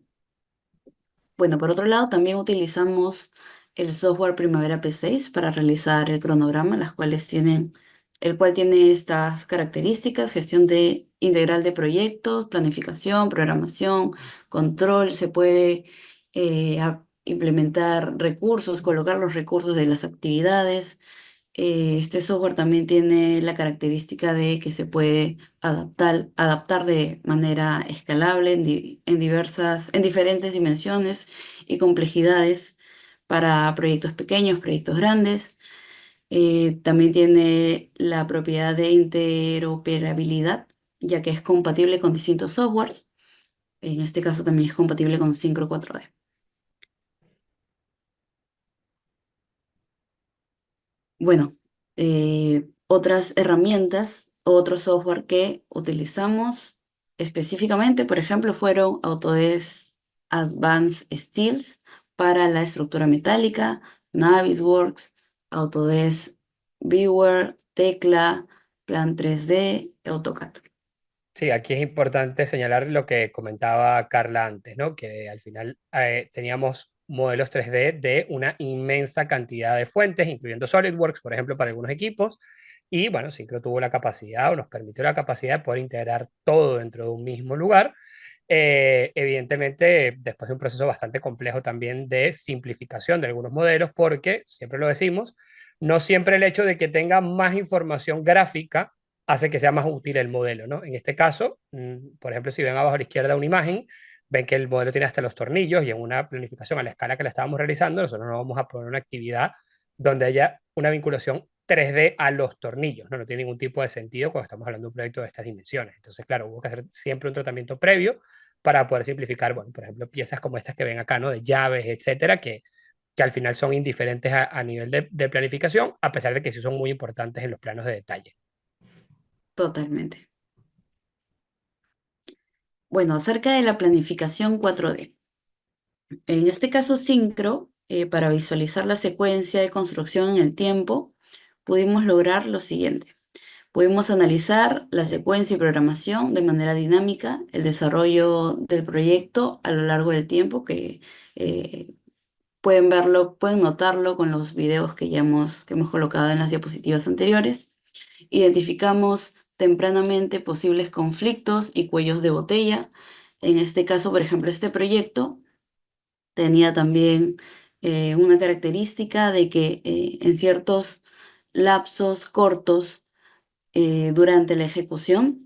Bueno, por otro lado, también utilizamos el software Primavera P6 para realizar el cronograma, el cual tiene estas características: gestión de integral de proyectos, planificación, programación, control. Se puede implementar recursos, colocar los recursos de las actividades. Este software también tiene la característica de que se puede adaptar de manera escalable en diferentes dimensiones y complejidades para proyectos pequeños, proyectos grandes. También tiene la propiedad de interoperabilidad, ya que es compatible con distintos softwares. En este caso también es compatible con Synchro 4D. Bueno, otras herramientas, otro software que utilizamos específicamente, por ejemplo, fueron Autodesk Advanced Steels para la estructura metálica, Navisworks, Autodesk Viewer, Tecla, Plan 3D, AutoCAD. Sí, aquí es importante señalar lo que comentaba Carla antes, ¿no? Que al final teníamos modelos 3D de una inmensa cantidad de fuentes, incluyendo SolidWorks, por ejemplo, para algunos equipos. Y bueno, Syncro tuvo la capacidad o nos permitió la capacidad de poder integrar todo dentro de un mismo lugar. Evidentemente, después de un proceso bastante complejo también de simplificación de algunos modelos, porque, siempre lo decimos, no siempre el hecho de que tenga más información gráfica hace que sea más útil el modelo, ¿no? En este caso, por ejemplo, si ven abajo a la izquierda una imagen, ven que el modelo tiene hasta los tornillos y en una planificación a la escala que la estábamos realizando, nosotros no vamos a poner una actividad donde haya una vinculación 3D a los tornillos, ¿no? No tiene ningún tipo de sentido cuando estamos hablando de un proyecto de estas dimensiones. Entonces, claro, hubo que hacer siempre un tratamiento previo para poder simplificar, bueno, por ejemplo, piezas como estas que ven acá, ¿no? De llaves, etcétera, que al final son indiferentes a nivel de planificación, a pesar de que sí son muy importantes en los planos de detalle. Totalmente. Bueno, acerca de la planificación 4D. En este caso, Syncro, para visualizar la secuencia de construcción en el tiempo, pudimos lograr lo siguiente. Pudimos analizar la secuencia y programación de manera dinámica, el desarrollo del proyecto a lo largo del tiempo que Pueden verlo, pueden notarlo con los videos que hemos colocado en las diapositivas anteriores. Identificamos tempranamente posibles conflictos y cuellos de botella. En este caso, por ejemplo, este proyecto tenía también una característica de que en ciertos lapsos cortos durante la ejecución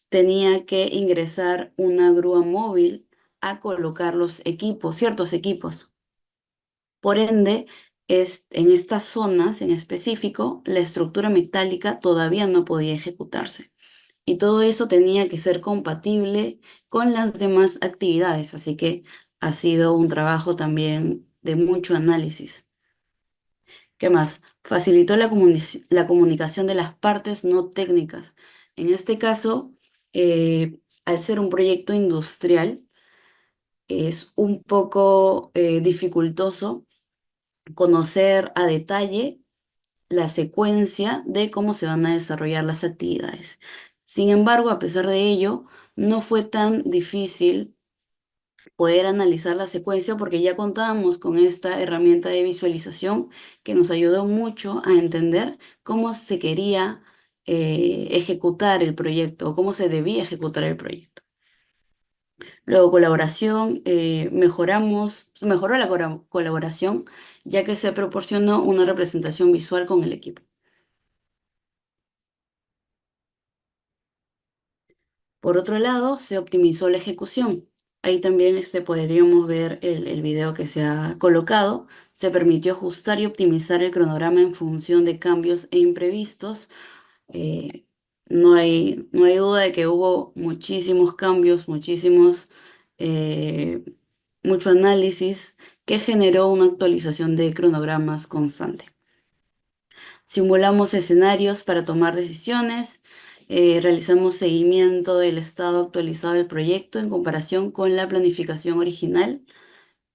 tenía que ingresar una grúa móvil a colocar los equipos, ciertos equipos. Por ende, en estas zonas en específico, la estructura metálica todavía no podía ejecutarse. Y todo eso tenía que ser compatible con las demás actividades, así que ha sido un trabajo también de mucho análisis. ¿Qué más? Facilitó la comunicación de las partes no técnicas. En este caso, al ser un proyecto industrial, es un poco dificultoso conocer a detalle la secuencia de cómo se van a desarrollar las actividades. Sin embargo, a pesar de ello, no fue tan difícil poder analizar la secuencia porque ya contábamos con esta herramienta de visualización que nos ayudó mucho a entender cómo se quería ejecutar el proyecto o cómo se debía ejecutar el proyecto. Luego, colaboración, mejoró la colaboración ya que se proporcionó una representación visual con el equipo. Por otro lado, se optimizó la ejecución. Ahí también podríamos ver el video que se ha colocado. Se permitió ajustar y optimizar el cronograma en función de cambios e imprevistos. Eh, no hay duda de que hubo muchísimos cambios, eh, mucho análisis que generó una actualización de cronogramas constante. Simulamos escenarios para tomar decisiones, realizamos seguimiento del estado actualizado del proyecto en comparación con la planificación original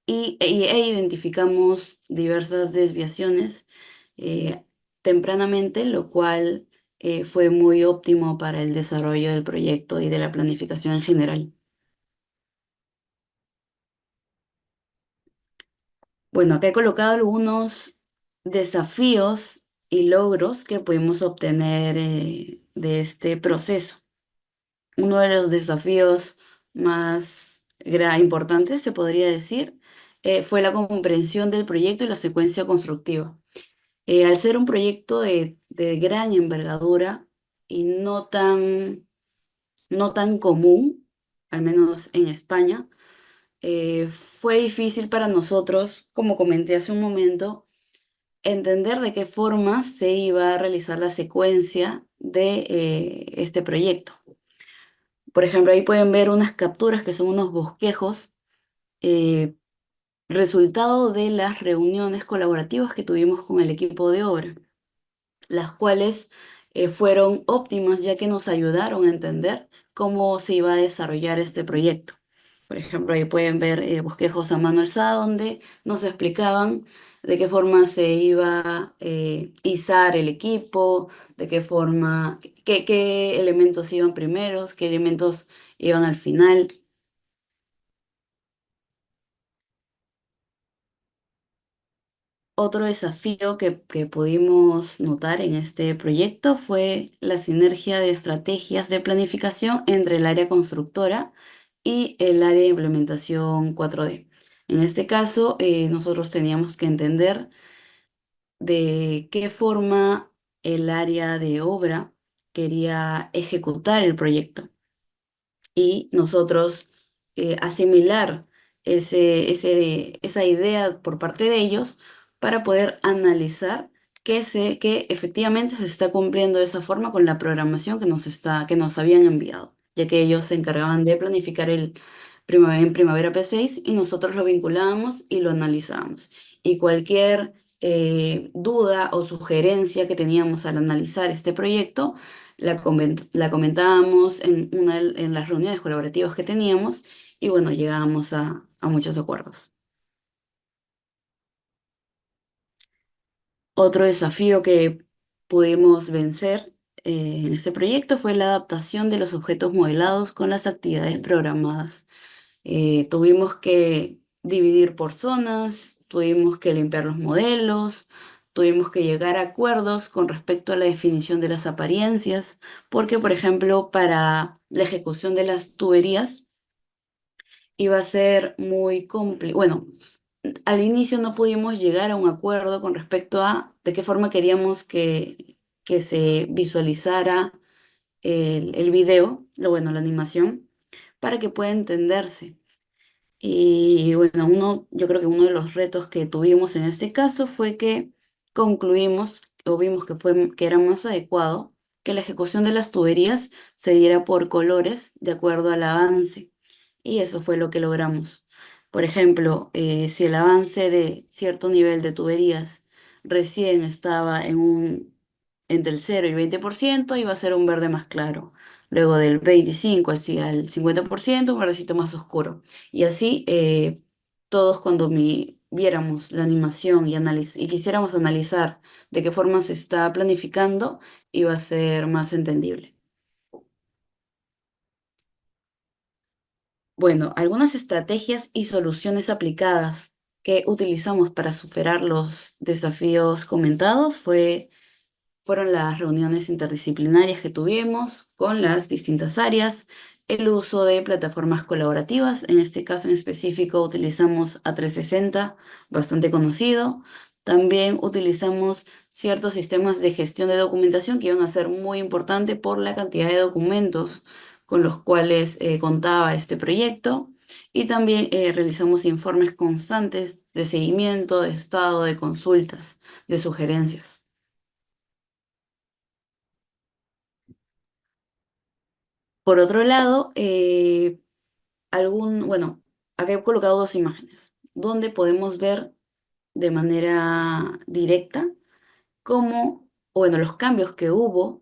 e identificamos diversas desviaciones eh, tempranamente, lo cual fue muy óptimo para el desarrollo del proyecto y de la planificación en general. Bueno, acá he colocado algunos desafíos y logros que pudimos obtener de este proceso. Uno de los desafíos más importantes, se podría decir, fue la comprensión del proyecto y la secuencia constructiva. Al ser un proyecto de gran envergadura y no tan común, al menos en España, fue difícil para nosotros, como comenté hace un momento, entender de qué forma se iba a realizar la secuencia de este proyecto. Por ejemplo, ahí pueden ver unas capturas que son unos bosquejos, eh, resultado de las reuniones colaborativas que tuvimos con el equipo de obra, las cuales fueron óptimas ya que nos ayudaron a entender cómo se iba a desarrollar este proyecto. Por ejemplo, ahí pueden ver bosquejos a mano alzada donde nos explicaban de qué forma se iba a izar el equipo, de qué forma, qué elementos iban primeros, qué elementos iban al final. Otro desafío que pudimos notar en este proyecto fue la sinergia de estrategias de planificación entre el área constructora y el área de implementación 4D. En este caso, nosotros teníamos que entender de qué forma el área de obra quería ejecutar el proyecto y nosotros asimilar esa idea por parte de ellos para poder analizar que efectivamente se está cumpliendo de esa forma con la programación que nos habían enviado, ya que ellos se encargaban de planificar en Primavera P6 y nosotros lo vinculábamos y lo analizábamos. Y cualquier duda o sugerencia que teníamos al analizar este proyecto, la comentábamos en las reuniones colaborativas que teníamos y bueno, llegábamos a muchos acuerdos. Otro desafío que pudimos vencer en este proyecto fue la adaptación de los objetos modelados con las actividades programadas. Tuvimos que dividir por zonas, tuvimos que limpiar los modelos, tuvimos que llegar a acuerdos con respecto a la definición de las apariencias, porque, por ejemplo, para la ejecución de las tuberías iba a ser muy complejo. Bueno, al inicio no pudimos llegar a un acuerdo con respecto a de qué forma queríamos que se visualizara el video, bueno, la animación, para que pueda entenderse. Y bueno, yo creo que uno de los retos que tuvimos en este caso fue que concluimos o vimos que era más adecuado que la ejecución de las tuberías se diera por colores de acuerdo al avance. Y eso fue lo que logramos. Por ejemplo, si el avance de cierto nivel de tuberías recién estaba entre el 0 y el 20%, iba a ser un verde más claro. Luego del 25 al 50%, un verdecito más oscuro. Y así todos cuando viéramos la animación y quisiéramos analizar de qué forma se está planificando, iba a ser más entendible. Bueno, algunas estrategias y soluciones aplicadas que utilizamos para superar los desafíos comentados fueron las reuniones interdisciplinarias que tuvimos con las distintas áreas, el uso de plataformas colaborativas, en este caso en específico utilizamos A360, bastante conocido. También utilizamos ciertos sistemas de gestión de documentación que iban a ser muy importantes por la cantidad de documentos con los cuales contaba este proyecto. Y también realizamos informes constantes de seguimiento, de estado, de consultas, de sugerencias. Por otro lado, bueno, acá he colocado dos imágenes donde podemos ver de manera directa cómo, bueno, los cambios que hubo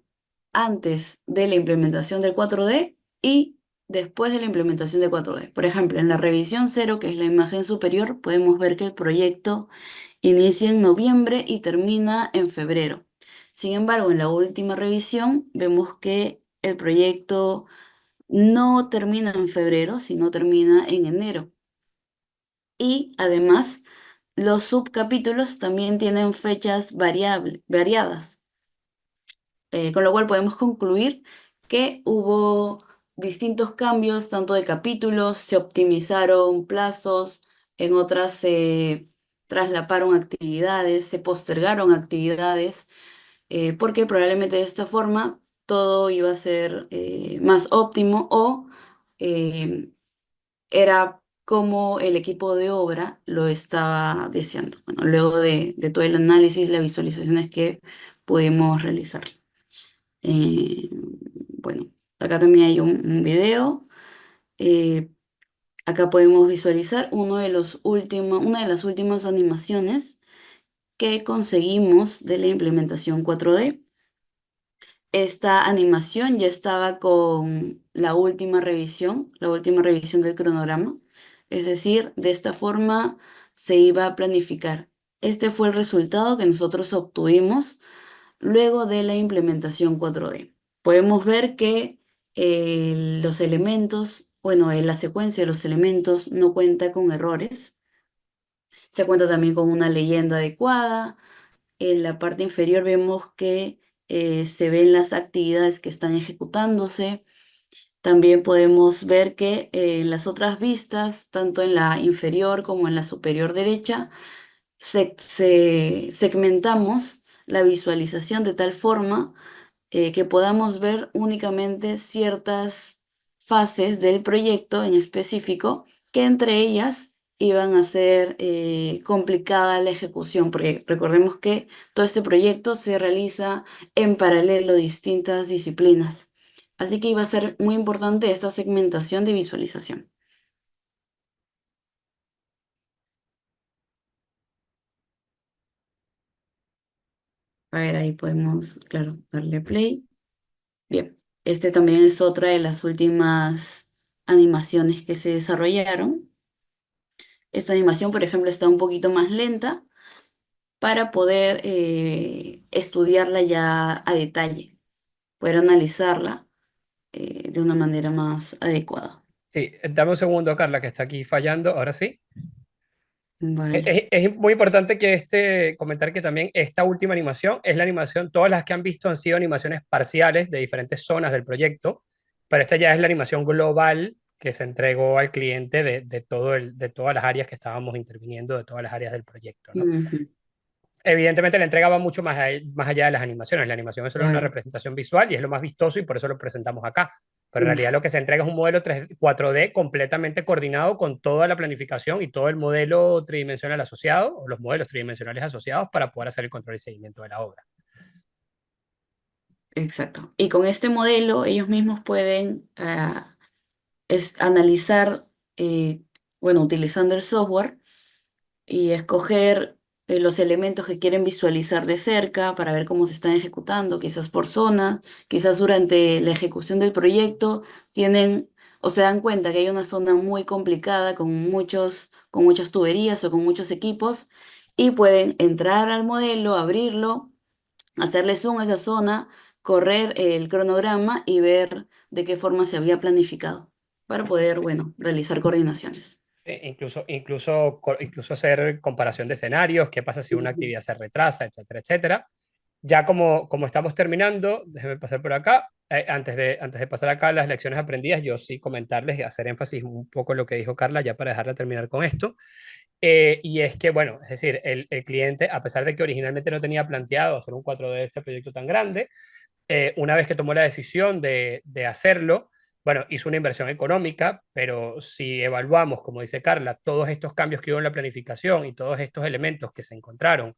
antes de la implementación del 4D y después de la implementación de 4D. Por ejemplo, en la revisión cero, que es la imagen superior, podemos ver que el proyecto inicia en noviembre y termina en febrero. Sin embargo, en la última revisión vemos que el proyecto no termina en febrero, sino termina en enero. Y además, los subcapítulos también tienen fechas variadas, con lo cual podemos concluir que hubo distintos cambios, tanto de capítulos, se optimizaron plazos, en otras se traslaparon actividades, se postergaron actividades, porque probablemente de esta forma todo iba a ser más óptimo o eh, era como el equipo de obra lo estaba deseando. Bueno, luego de todo el análisis, las visualizaciones que pudimos realizar. Bueno, acá también hay un video. Eh, Acá podemos visualizar una de las últimas animaciones que conseguimos de la implementación 4D. Esta animación ya estaba con la última revisión del cronograma. Es decir, de esta forma se iba a planificar. Este fue el resultado que nosotros obtuvimos luego de la implementación 4D. Podemos ver que los elementos, bueno, la secuencia de los elementos no cuenta con errores. Se cuenta también con una leyenda adecuada. En la parte inferior vemos que se ven las actividades que están ejecutándose. También podemos ver que en las otras vistas, tanto en la inferior como en la superior derecha, segmentamos la visualización de tal forma que podamos ver únicamente ciertas fases del proyecto en específico, que entre ellas iban a ser complicada la ejecución, porque recordemos que todo este proyecto se realiza en paralelo distintas disciplinas. Así que iba a ser muy importante esta segmentación de visualización. A ver, ahí podemos, claro, darle play. Bien, este también es otra de las últimas animaciones que se desarrollaron. Esta animación, por ejemplo, está un poquito más lenta para poder estudiarla ya a detalle, poder analizarla de una manera más adecuada. Sí, dame un segundo, Carla, que está aquí fallando. Ahora sí. Vale. Es muy importante que comentar que también esta última animación es la animación, todas las que han visto han sido animaciones parciales de diferentes zonas del proyecto, pero esta ya es la animación global que se entregó al cliente de todas las áreas que estábamos interviniendo, de todas las áreas del proyecto, ¿no? Ujú, Evidentemente la entrega va mucho más allá de las animaciones. La animación es solo una claro. representación visual y es lo más vistoso y por eso lo presentamos acá. Pero en realidad Ya. lo que se entrega es un modelo 4D completamente coordinado con toda la planificación y todo el modelo tridimensional asociado, o los modelos tridimensionales asociados para poder hacer el control y seguimiento de la obra. Exacto. Y con este modelo ellos mismos pueden analizar, eh, bueno, utilizando el software y escoger los elementos que quieren visualizar de cerca para ver cómo se están ejecutando, quizás por zona, quizás durante la ejecución del proyecto tienen o se dan cuenta que hay una zona muy complicada con muchas tuberías o con muchos equipos y pueden entrar al modelo, abrirlo, hacerle zoom a esa zona, correr el cronograma y ver de qué forma se había planificado para poder, bueno, realizar coordinaciones. Incluso hacer comparación de escenarios, qué pasa si una Ujú. actividad se retrasa, etcétera, etcétera. Ya como estamos terminando, déjeme pasar por acá. Antes de pasar acá a las lecciones aprendidas, yo sí comentarles y hacer énfasis un poco en lo que dijo Carla, ya para dejarla terminar con esto. Y es que, bueno, es decir, el cliente, a pesar de que originalmente no tenía planteado hacer un 4D de este proyecto tan grande, una vez que tomó la decisión de hacerlo, bueno, hizo una inversión económica, pero si evaluamos, como dice Carla, todos estos cambios que hubo en la planificación y todos estos elementos que se encontraron,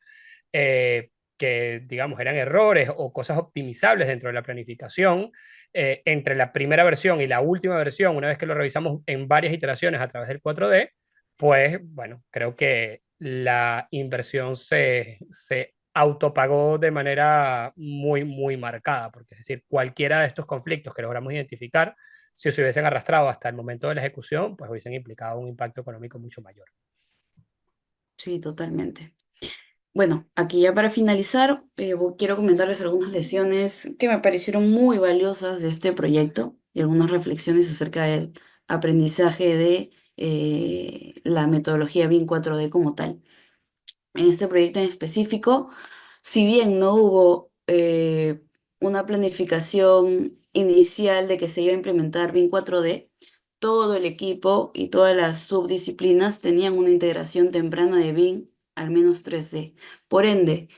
que digamos eran errores o cosas optimizables dentro de la planificación, entre la primera versión y la última versión, una vez que lo revisamos en varias iteraciones a través del 4D, pues bueno, creo que la inversión se autopagó de manera muy marcada, porque es decir, cualquiera de estos conflictos que logramos identificar, si se hubiesen arrastrado hasta el momento de la ejecución, pues hubiesen implicado un impacto económico mucho mayor. Sí, totalmente. Bueno, aquí ya para finalizar, quiero comentarles algunas lecciones que me parecieron muy valiosas de este proyecto y algunas reflexiones acerca del aprendizaje de la metodología BIM 4D como tal. En este proyecto en específico, si bien no hubo una planificación inicial de que se iba a implementar BIM 4D, todo el equipo y todas las subdisciplinas tenían una integración temprana de BIM, al menos 3D. Por ende,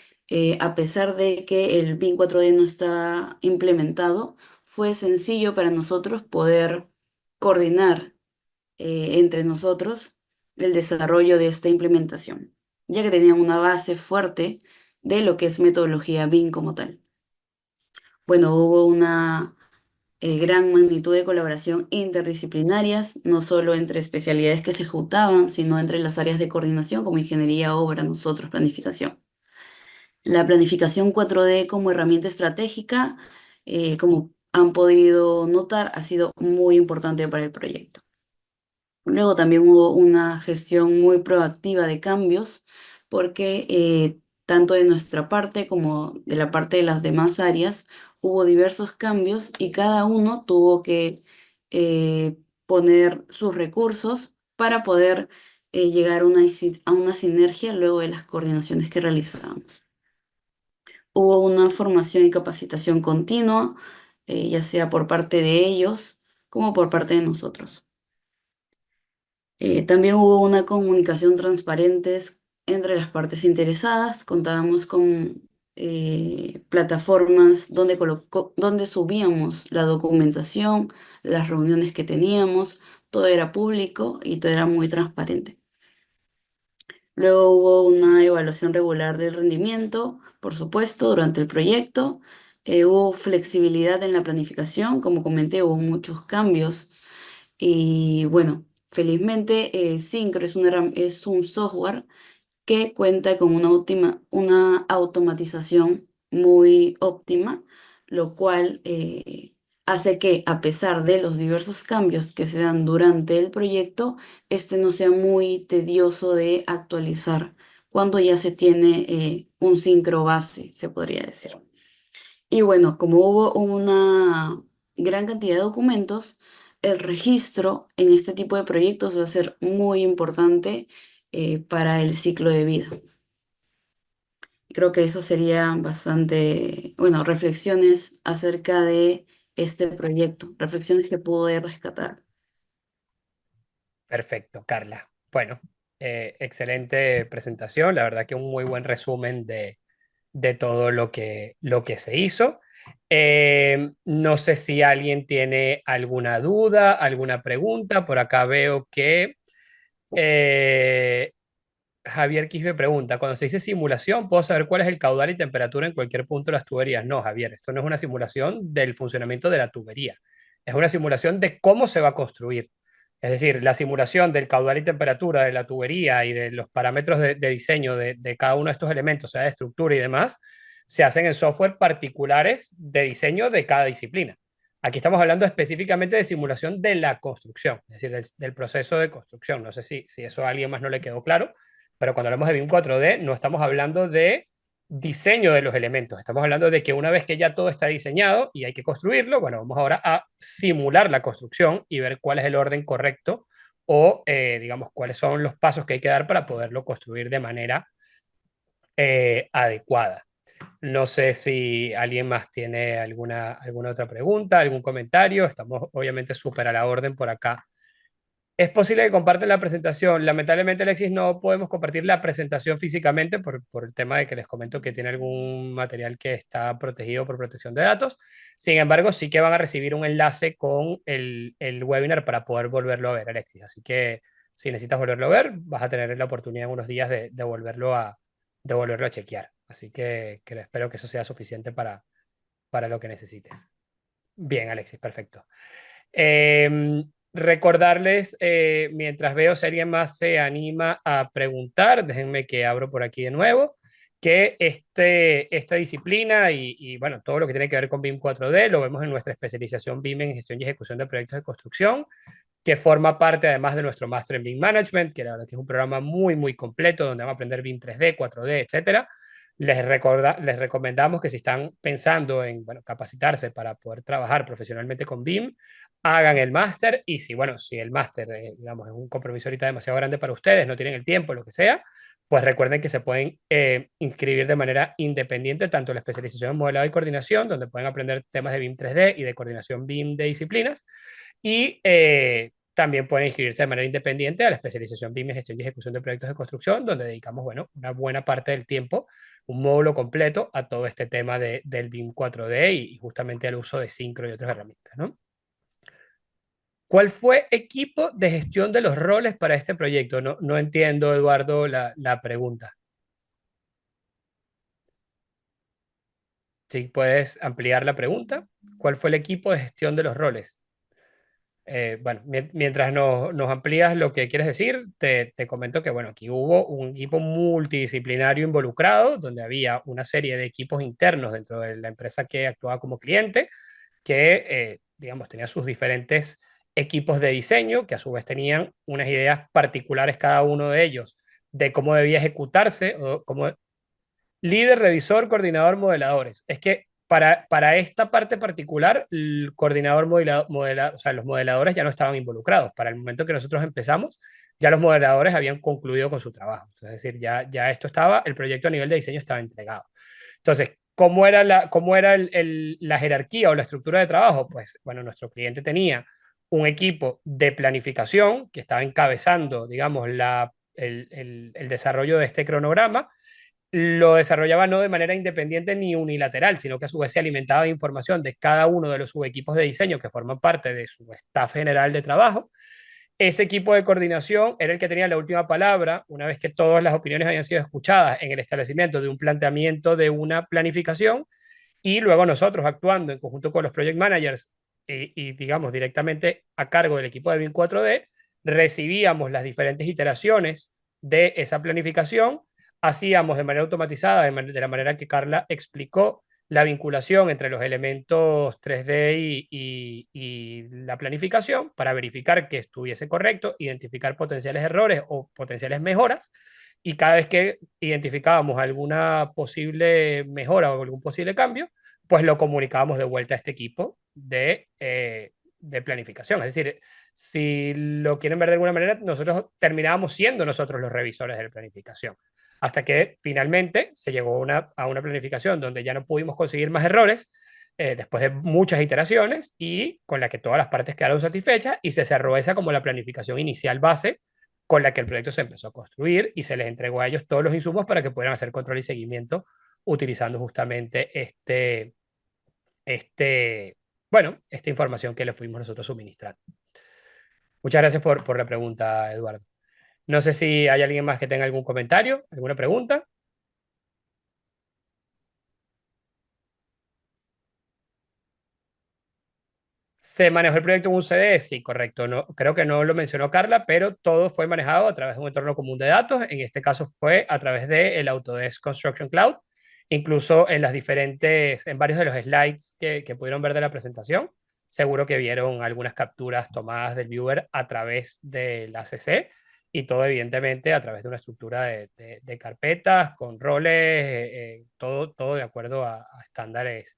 a pesar de que el BIM 4D no está implementado, fue sencillo para nosotros poder coordinar entre nosotros el desarrollo de esta implementación, ya que tenían una base fuerte de lo que es metodología BIM como tal. Bueno, hubo una gran magnitud de colaboración interdisciplinarias, no solo entre especialidades que se ejecutaban, sino entre las áreas de coordinación como ingeniería, obra, nosotros, planificación. La planificación 4D como herramienta estratégica, como han podido notar, ha sido muy importante para el proyecto. Luego también hubo una gestión muy proactiva de cambios, porque tanto de nuestra parte como de la parte de las demás áreas hubo diversos cambios y cada uno tuvo que poner sus recursos para poder llegar a a una sinergia luego de las coordinaciones que realizábamos. Hubo una formación y capacitación continua, ya sea por parte de ellos como por parte de nosotros. También hubo una comunicación transparente entre las partes interesadas. Contábamos con plataformas donde subíamos la documentación, las reuniones que teníamos, todo era público y todo era muy transparente. Luego hubo una evaluación regular del rendimiento, por supuesto, durante el proyecto. Hubo flexibilidad en la planificación, como comenté, hubo muchos cambios. Y bueno, felizmente Syncro es un software que cuenta con una automatización muy óptima, lo cual hace que, a pesar de los diversos cambios que se dan durante el proyecto, este no sea muy tedioso de actualizar cuando ya se tiene un sincro base, se podría decir. Y bueno, como hubo una gran cantidad de documentos, el registro en este tipo de proyectos va a ser muy importante para el ciclo de vida. Creo que eso sería bastante, bueno, reflexiones acerca de este proyecto, reflexiones que pude rescatar. Perfecto, Carla. Bueno, excelente presentación. La verdad que un muy buen resumen de todo lo que se hizo. No sé si alguien tiene alguna duda, alguna pregunta. Por acá veo que eh, Javier Quispe pregunta, cuando se dice simulación, ¿puedo saber cuál es el caudal y temperatura en cualquier punto de las tuberías? No, Javier, esto no es una simulación del funcionamiento de la tubería, es una simulación de cómo se va a construir. Es decir, la simulación del caudal y temperatura de la tubería y de los parámetros de diseño de cada uno de estos elementos, sea de estructura y demás, se hacen en software particulares de diseño de cada disciplina. Aquí estamos hablando específicamente de simulación de la construcción, es decir, del proceso de construcción. No sé si eso a alguien más no le quedó claro, pero cuando hablamos de BIM 4D, no estamos hablando de diseño de los elementos, estamos hablando de que una vez que ya todo está diseñado y hay que construirlo, bueno, vamos ahora a simular la construcción y ver cuál es el orden correcto o, digamos, cuáles son los pasos que hay que dar para poderlo construir de manera adecuada. No sé si alguien más tiene alguna otra pregunta, algún comentario. Estamos obviamente súper a la orden por acá. Es posible que compartan la presentación. Lamentablemente, Alexis, no podemos compartir la presentación físicamente por el tema de que les comento que tiene algún material que está protegido por protección de datos. Sin embargo, sí que van a recibir un enlace con el webinar para poder volverlo a ver, Alexis. Así que si necesitas volverlo a ver, vas a tener la oportunidad en unos días de volverlo a chequear. Así que espero que eso sea suficiente para lo que necesites. Bien, Alexis, perfecto. Recordarles, mientras veo si alguien más se anima a preguntar, déjenme que abro por aquí de nuevo, que esta disciplina bueno, todo lo que tiene que ver con BIM 4D lo vemos en nuestra especialización BIM en gestión y ejecución de proyectos de construcción, que forma parte además de nuestro máster en BIM Management, que la verdad que es un programa muy, muy completo donde vamos a aprender BIM 3D, 4D, etcétera. Les recomendamos que si están pensando en bueno, capacitarse para poder trabajar profesionalmente con BIM, hagan el máster y si, bueno, si el máster, digamos, es un compromiso ahorita demasiado grande para ustedes, no tienen el tiempo, lo que sea, pues recuerden que se pueden inscribir de manera independiente tanto en la especialización en modelado y coordinación, donde pueden aprender temas de BIM 3D y de coordinación BIM de disciplinas, y también pueden inscribirse de manera independiente a la especialización BIM en gestión y ejecución de proyectos de construcción, donde dedicamos, bueno, una buena parte del tiempo, un módulo completo a todo este tema del BIM 4D y justamente al uso de Syncro y otras herramientas, ¿no? ¿Cuál fue equipo de gestión de los roles para este proyecto? No, no entiendo, Eduardo, la pregunta. Si puedes ampliar la pregunta. ¿Cuál fue el equipo de gestión de los roles? Bueno, mientras nos amplías lo que quieres decir, te comento que, bueno, aquí hubo un equipo multidisciplinario involucrado, donde había una serie de equipos internos dentro de la empresa que actuaba como cliente, que, digamos, tenía sus diferentes equipos de diseño, que a su vez tenían unas ideas particulares cada uno de ellos de cómo debía ejecutarse o cómo líder, revisor, coordinador, modeladores. Es que para esta parte particular, el coordinador o sea, los modeladores ya no estaban involucrados. Para el momento que nosotros empezamos, ya los modeladores habían concluido con su trabajo. Es decir, ya esto estaba, el proyecto a nivel de diseño estaba entregado. Entonces, cómo era la jerarquía o la estructura de trabajo? Pues, bueno, nuestro cliente tenía un equipo de planificación que estaba encabezando, digamos, el desarrollo de este cronograma. Lo desarrollaba no de manera independiente ni unilateral, sino que a su vez se alimentaba de información de cada uno de los subequipos de diseño que forman parte de su staff general de trabajo. Ese equipo de coordinación era el que tenía la última palabra una vez que todas las opiniones habían sido escuchadas en el establecimiento de un planteamiento de una planificación y luego nosotros actuando en conjunto con los project managers digamos directamente a cargo del equipo de BIM 4D, recibíamos las diferentes iteraciones de esa planificación, hacíamos de manera automatizada, de la manera que Carla explicó, la vinculación entre los elementos 3D y la planificación para verificar que estuviese correcto, identificar potenciales errores o potenciales mejoras, y cada vez que identificábamos alguna posible mejora o algún posible cambio, pues lo comunicábamos de vuelta a este equipo de planificación. Es decir, si lo quieren ver de alguna manera, nosotros terminábamos siendo nosotros los revisores de planificación. Hasta que finalmente se llegó a una planificación donde ya no pudimos conseguir más errores, después de muchas iteraciones y con la que todas las partes quedaron satisfechas y se cerró esa como la planificación inicial base con la que el proyecto se empezó a construir y se les entregó a ellos todos los insumos para que pudieran hacer control y seguimiento utilizando justamente este, bueno, esta información que le fuimos nosotros suministrando. Muchas gracias por la pregunta, Eduardo. No sé si hay alguien más que tenga algún comentario, alguna pregunta. ¿Se manejó el proyecto en un CD? Sí, correcto. No, creo que no lo mencionó Carla, pero todo fue manejado a través de un entorno común de datos. En este caso fue a través del Autodesk Construction Cloud. Incluso en las diferentes, en varios de los slides que pudieron ver de la presentación, seguro que vieron algunas capturas tomadas del viewer a través de la CC y todo evidentemente a través de una estructura de carpetas con roles, todo de acuerdo a estándares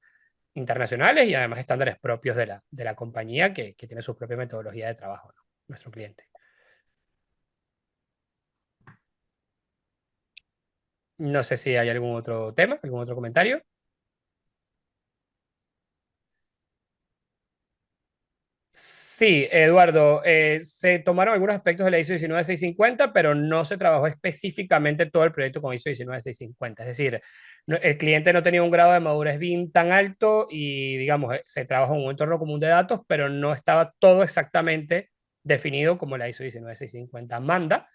internacionales y además estándares propios de la compañía que tiene su propia metodología de trabajo, ¿no? Nuestro cliente. No sé si hay algún otro tema, algún otro comentario. Sí, Eduardo, se tomaron algunos aspectos de la ISO 19650, pero no se trabajó específicamente todo el proyecto con ISO 19650. Es decir, el cliente no tenía un grado de madurez BIM tan alto y, digamos, se trabajó en un entorno común de datos, pero no estaba todo exactamente definido como la ISO 19650 manda.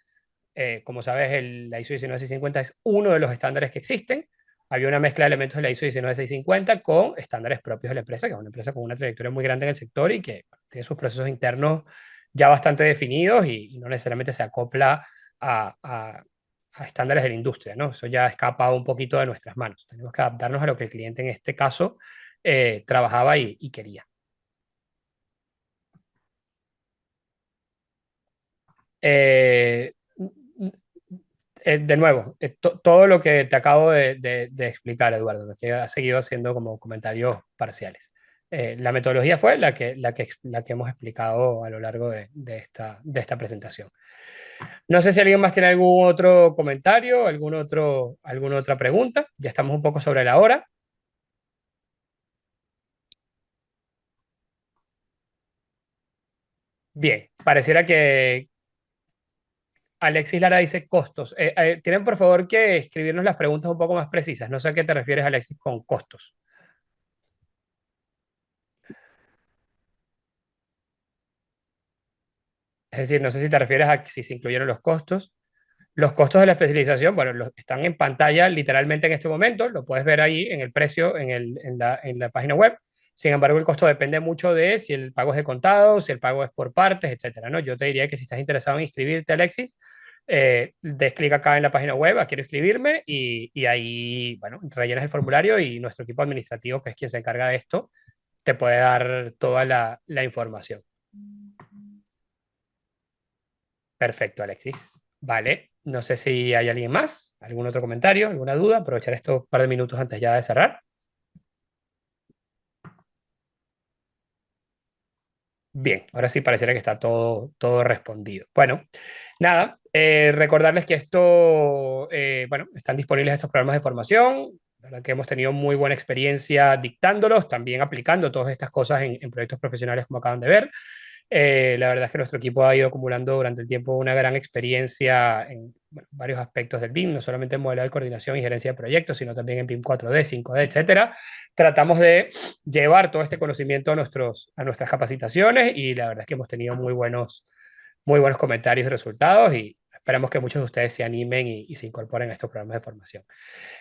Como sabes, la ISO 19650 es uno de los estándares que existen. Había una mezcla de elementos de la ISO 19650 con estándares propios de la empresa, que es una empresa con una trayectoria muy grande en el sector y que tiene sus procesos internos ya bastante definidos y no necesariamente se acopla a estándares de la industria, ¿no? Eso ya escapa un poquito de nuestras manos. Tenemos que adaptarnos a lo que el cliente en este caso trabajaba y quería. Eh, de nuevo, todo lo que te acabo de explicar, Eduardo, lo que ha seguido haciendo como comentarios parciales. La metodología fue la que hemos explicado a lo largo de esta presentación. No sé si alguien más tiene algún otro comentario, alguna otra pregunta. Ya estamos un poco sobre la hora. Bien, pareciera que Alexis Lara dice costos. Tienen por favor que escribirnos las preguntas un poco más precisas. No sé a qué te refieres, Alexis, con costos. Es decir, no sé si te refieres a si se incluyeron los costos. Los costos de la especialización, bueno, están en pantalla literalmente en este momento, lo puedes ver ahí en el precio en la página web. Sin embargo, el costo depende mucho de si el pago es de contado, si el pago es por partes, etcétera, ¿no? Yo te diría que si estás interesado en inscribirte, Alexis, des clic acá en la página web a quiero inscribirme y ahí, bueno, rellenas el formulario y nuestro equipo administrativo, que es quien se encarga de esto, te puede dar toda la información. Perfecto, Alexis. Vale, no sé si hay alguien más, algún otro comentario, alguna duda. Aprovechar estos par de minutos antes ya de cerrar. Bien, ahora sí pareciera que está todo respondido. Bueno, nada, recordarles que bueno, están disponibles estos programas de formación. La verdad que hemos tenido muy buena experiencia dictándolos, también aplicando todas estas cosas en proyectos profesionales como acaban de ver. La verdad es que nuestro equipo ha ido acumulando durante el tiempo una gran experiencia en bueno, varios aspectos del BIM, no solamente en modelado de coordinación y gerencia de proyectos, sino también en BIM 4D, 5D, etcétera. Tratamos de llevar todo este conocimiento a nuestras capacitaciones y la verdad es que hemos tenido muy buenos comentarios y resultados y esperamos que muchos de ustedes se animen y se incorporen a estos programas de formación.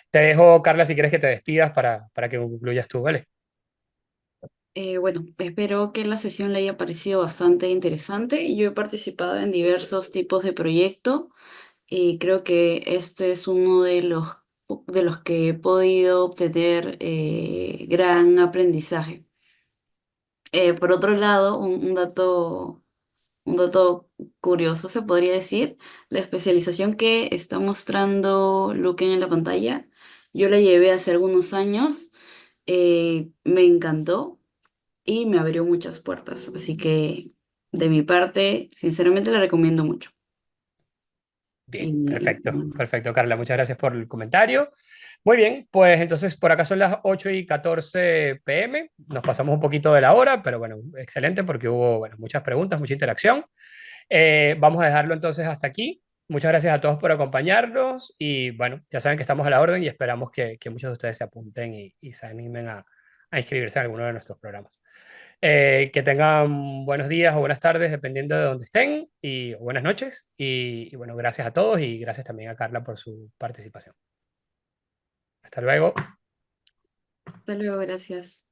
Te dejo, Carla, si quieres que te despidas para que concluyas tú, ¿vale? Bueno, espero que la sesión le haya parecido bastante interesante. Yo he participado en diversos tipos de proyectos y creo que este es uno de los que he podido obtener gran aprendizaje. Por otro lado, un dato curioso se podría decir, la especialización que está mostrando Luken en la pantalla, yo la llevé hace algunos años, me encantó. y me abrió muchas puertas. Así que de mi parte, sinceramente la recomiendo mucho. Bien, Y, perfecto, perfecto, Carla. Muchas gracias por el comentario. Muy bien, pues entonces por acá son las 8:14 p.m. Nos pasamos un poquito de la hora, pero bueno, excelente porque hubo bueno, muchas preguntas, mucha interacción. Vamos a dejarlo entonces hasta aquí. Muchas gracias a todos por acompañarnos y bueno, ya saben que estamos a la orden y esperamos que muchos de ustedes se apunten y se animen a inscribirse en alguno de nuestros programas. Que tengan buenos días o buenas tardes, dependiendo de dónde estén, o buenas noches. Y bueno, gracias a todos y gracias también a Carla por su participación. Hasta luego. hasta luego, gracias.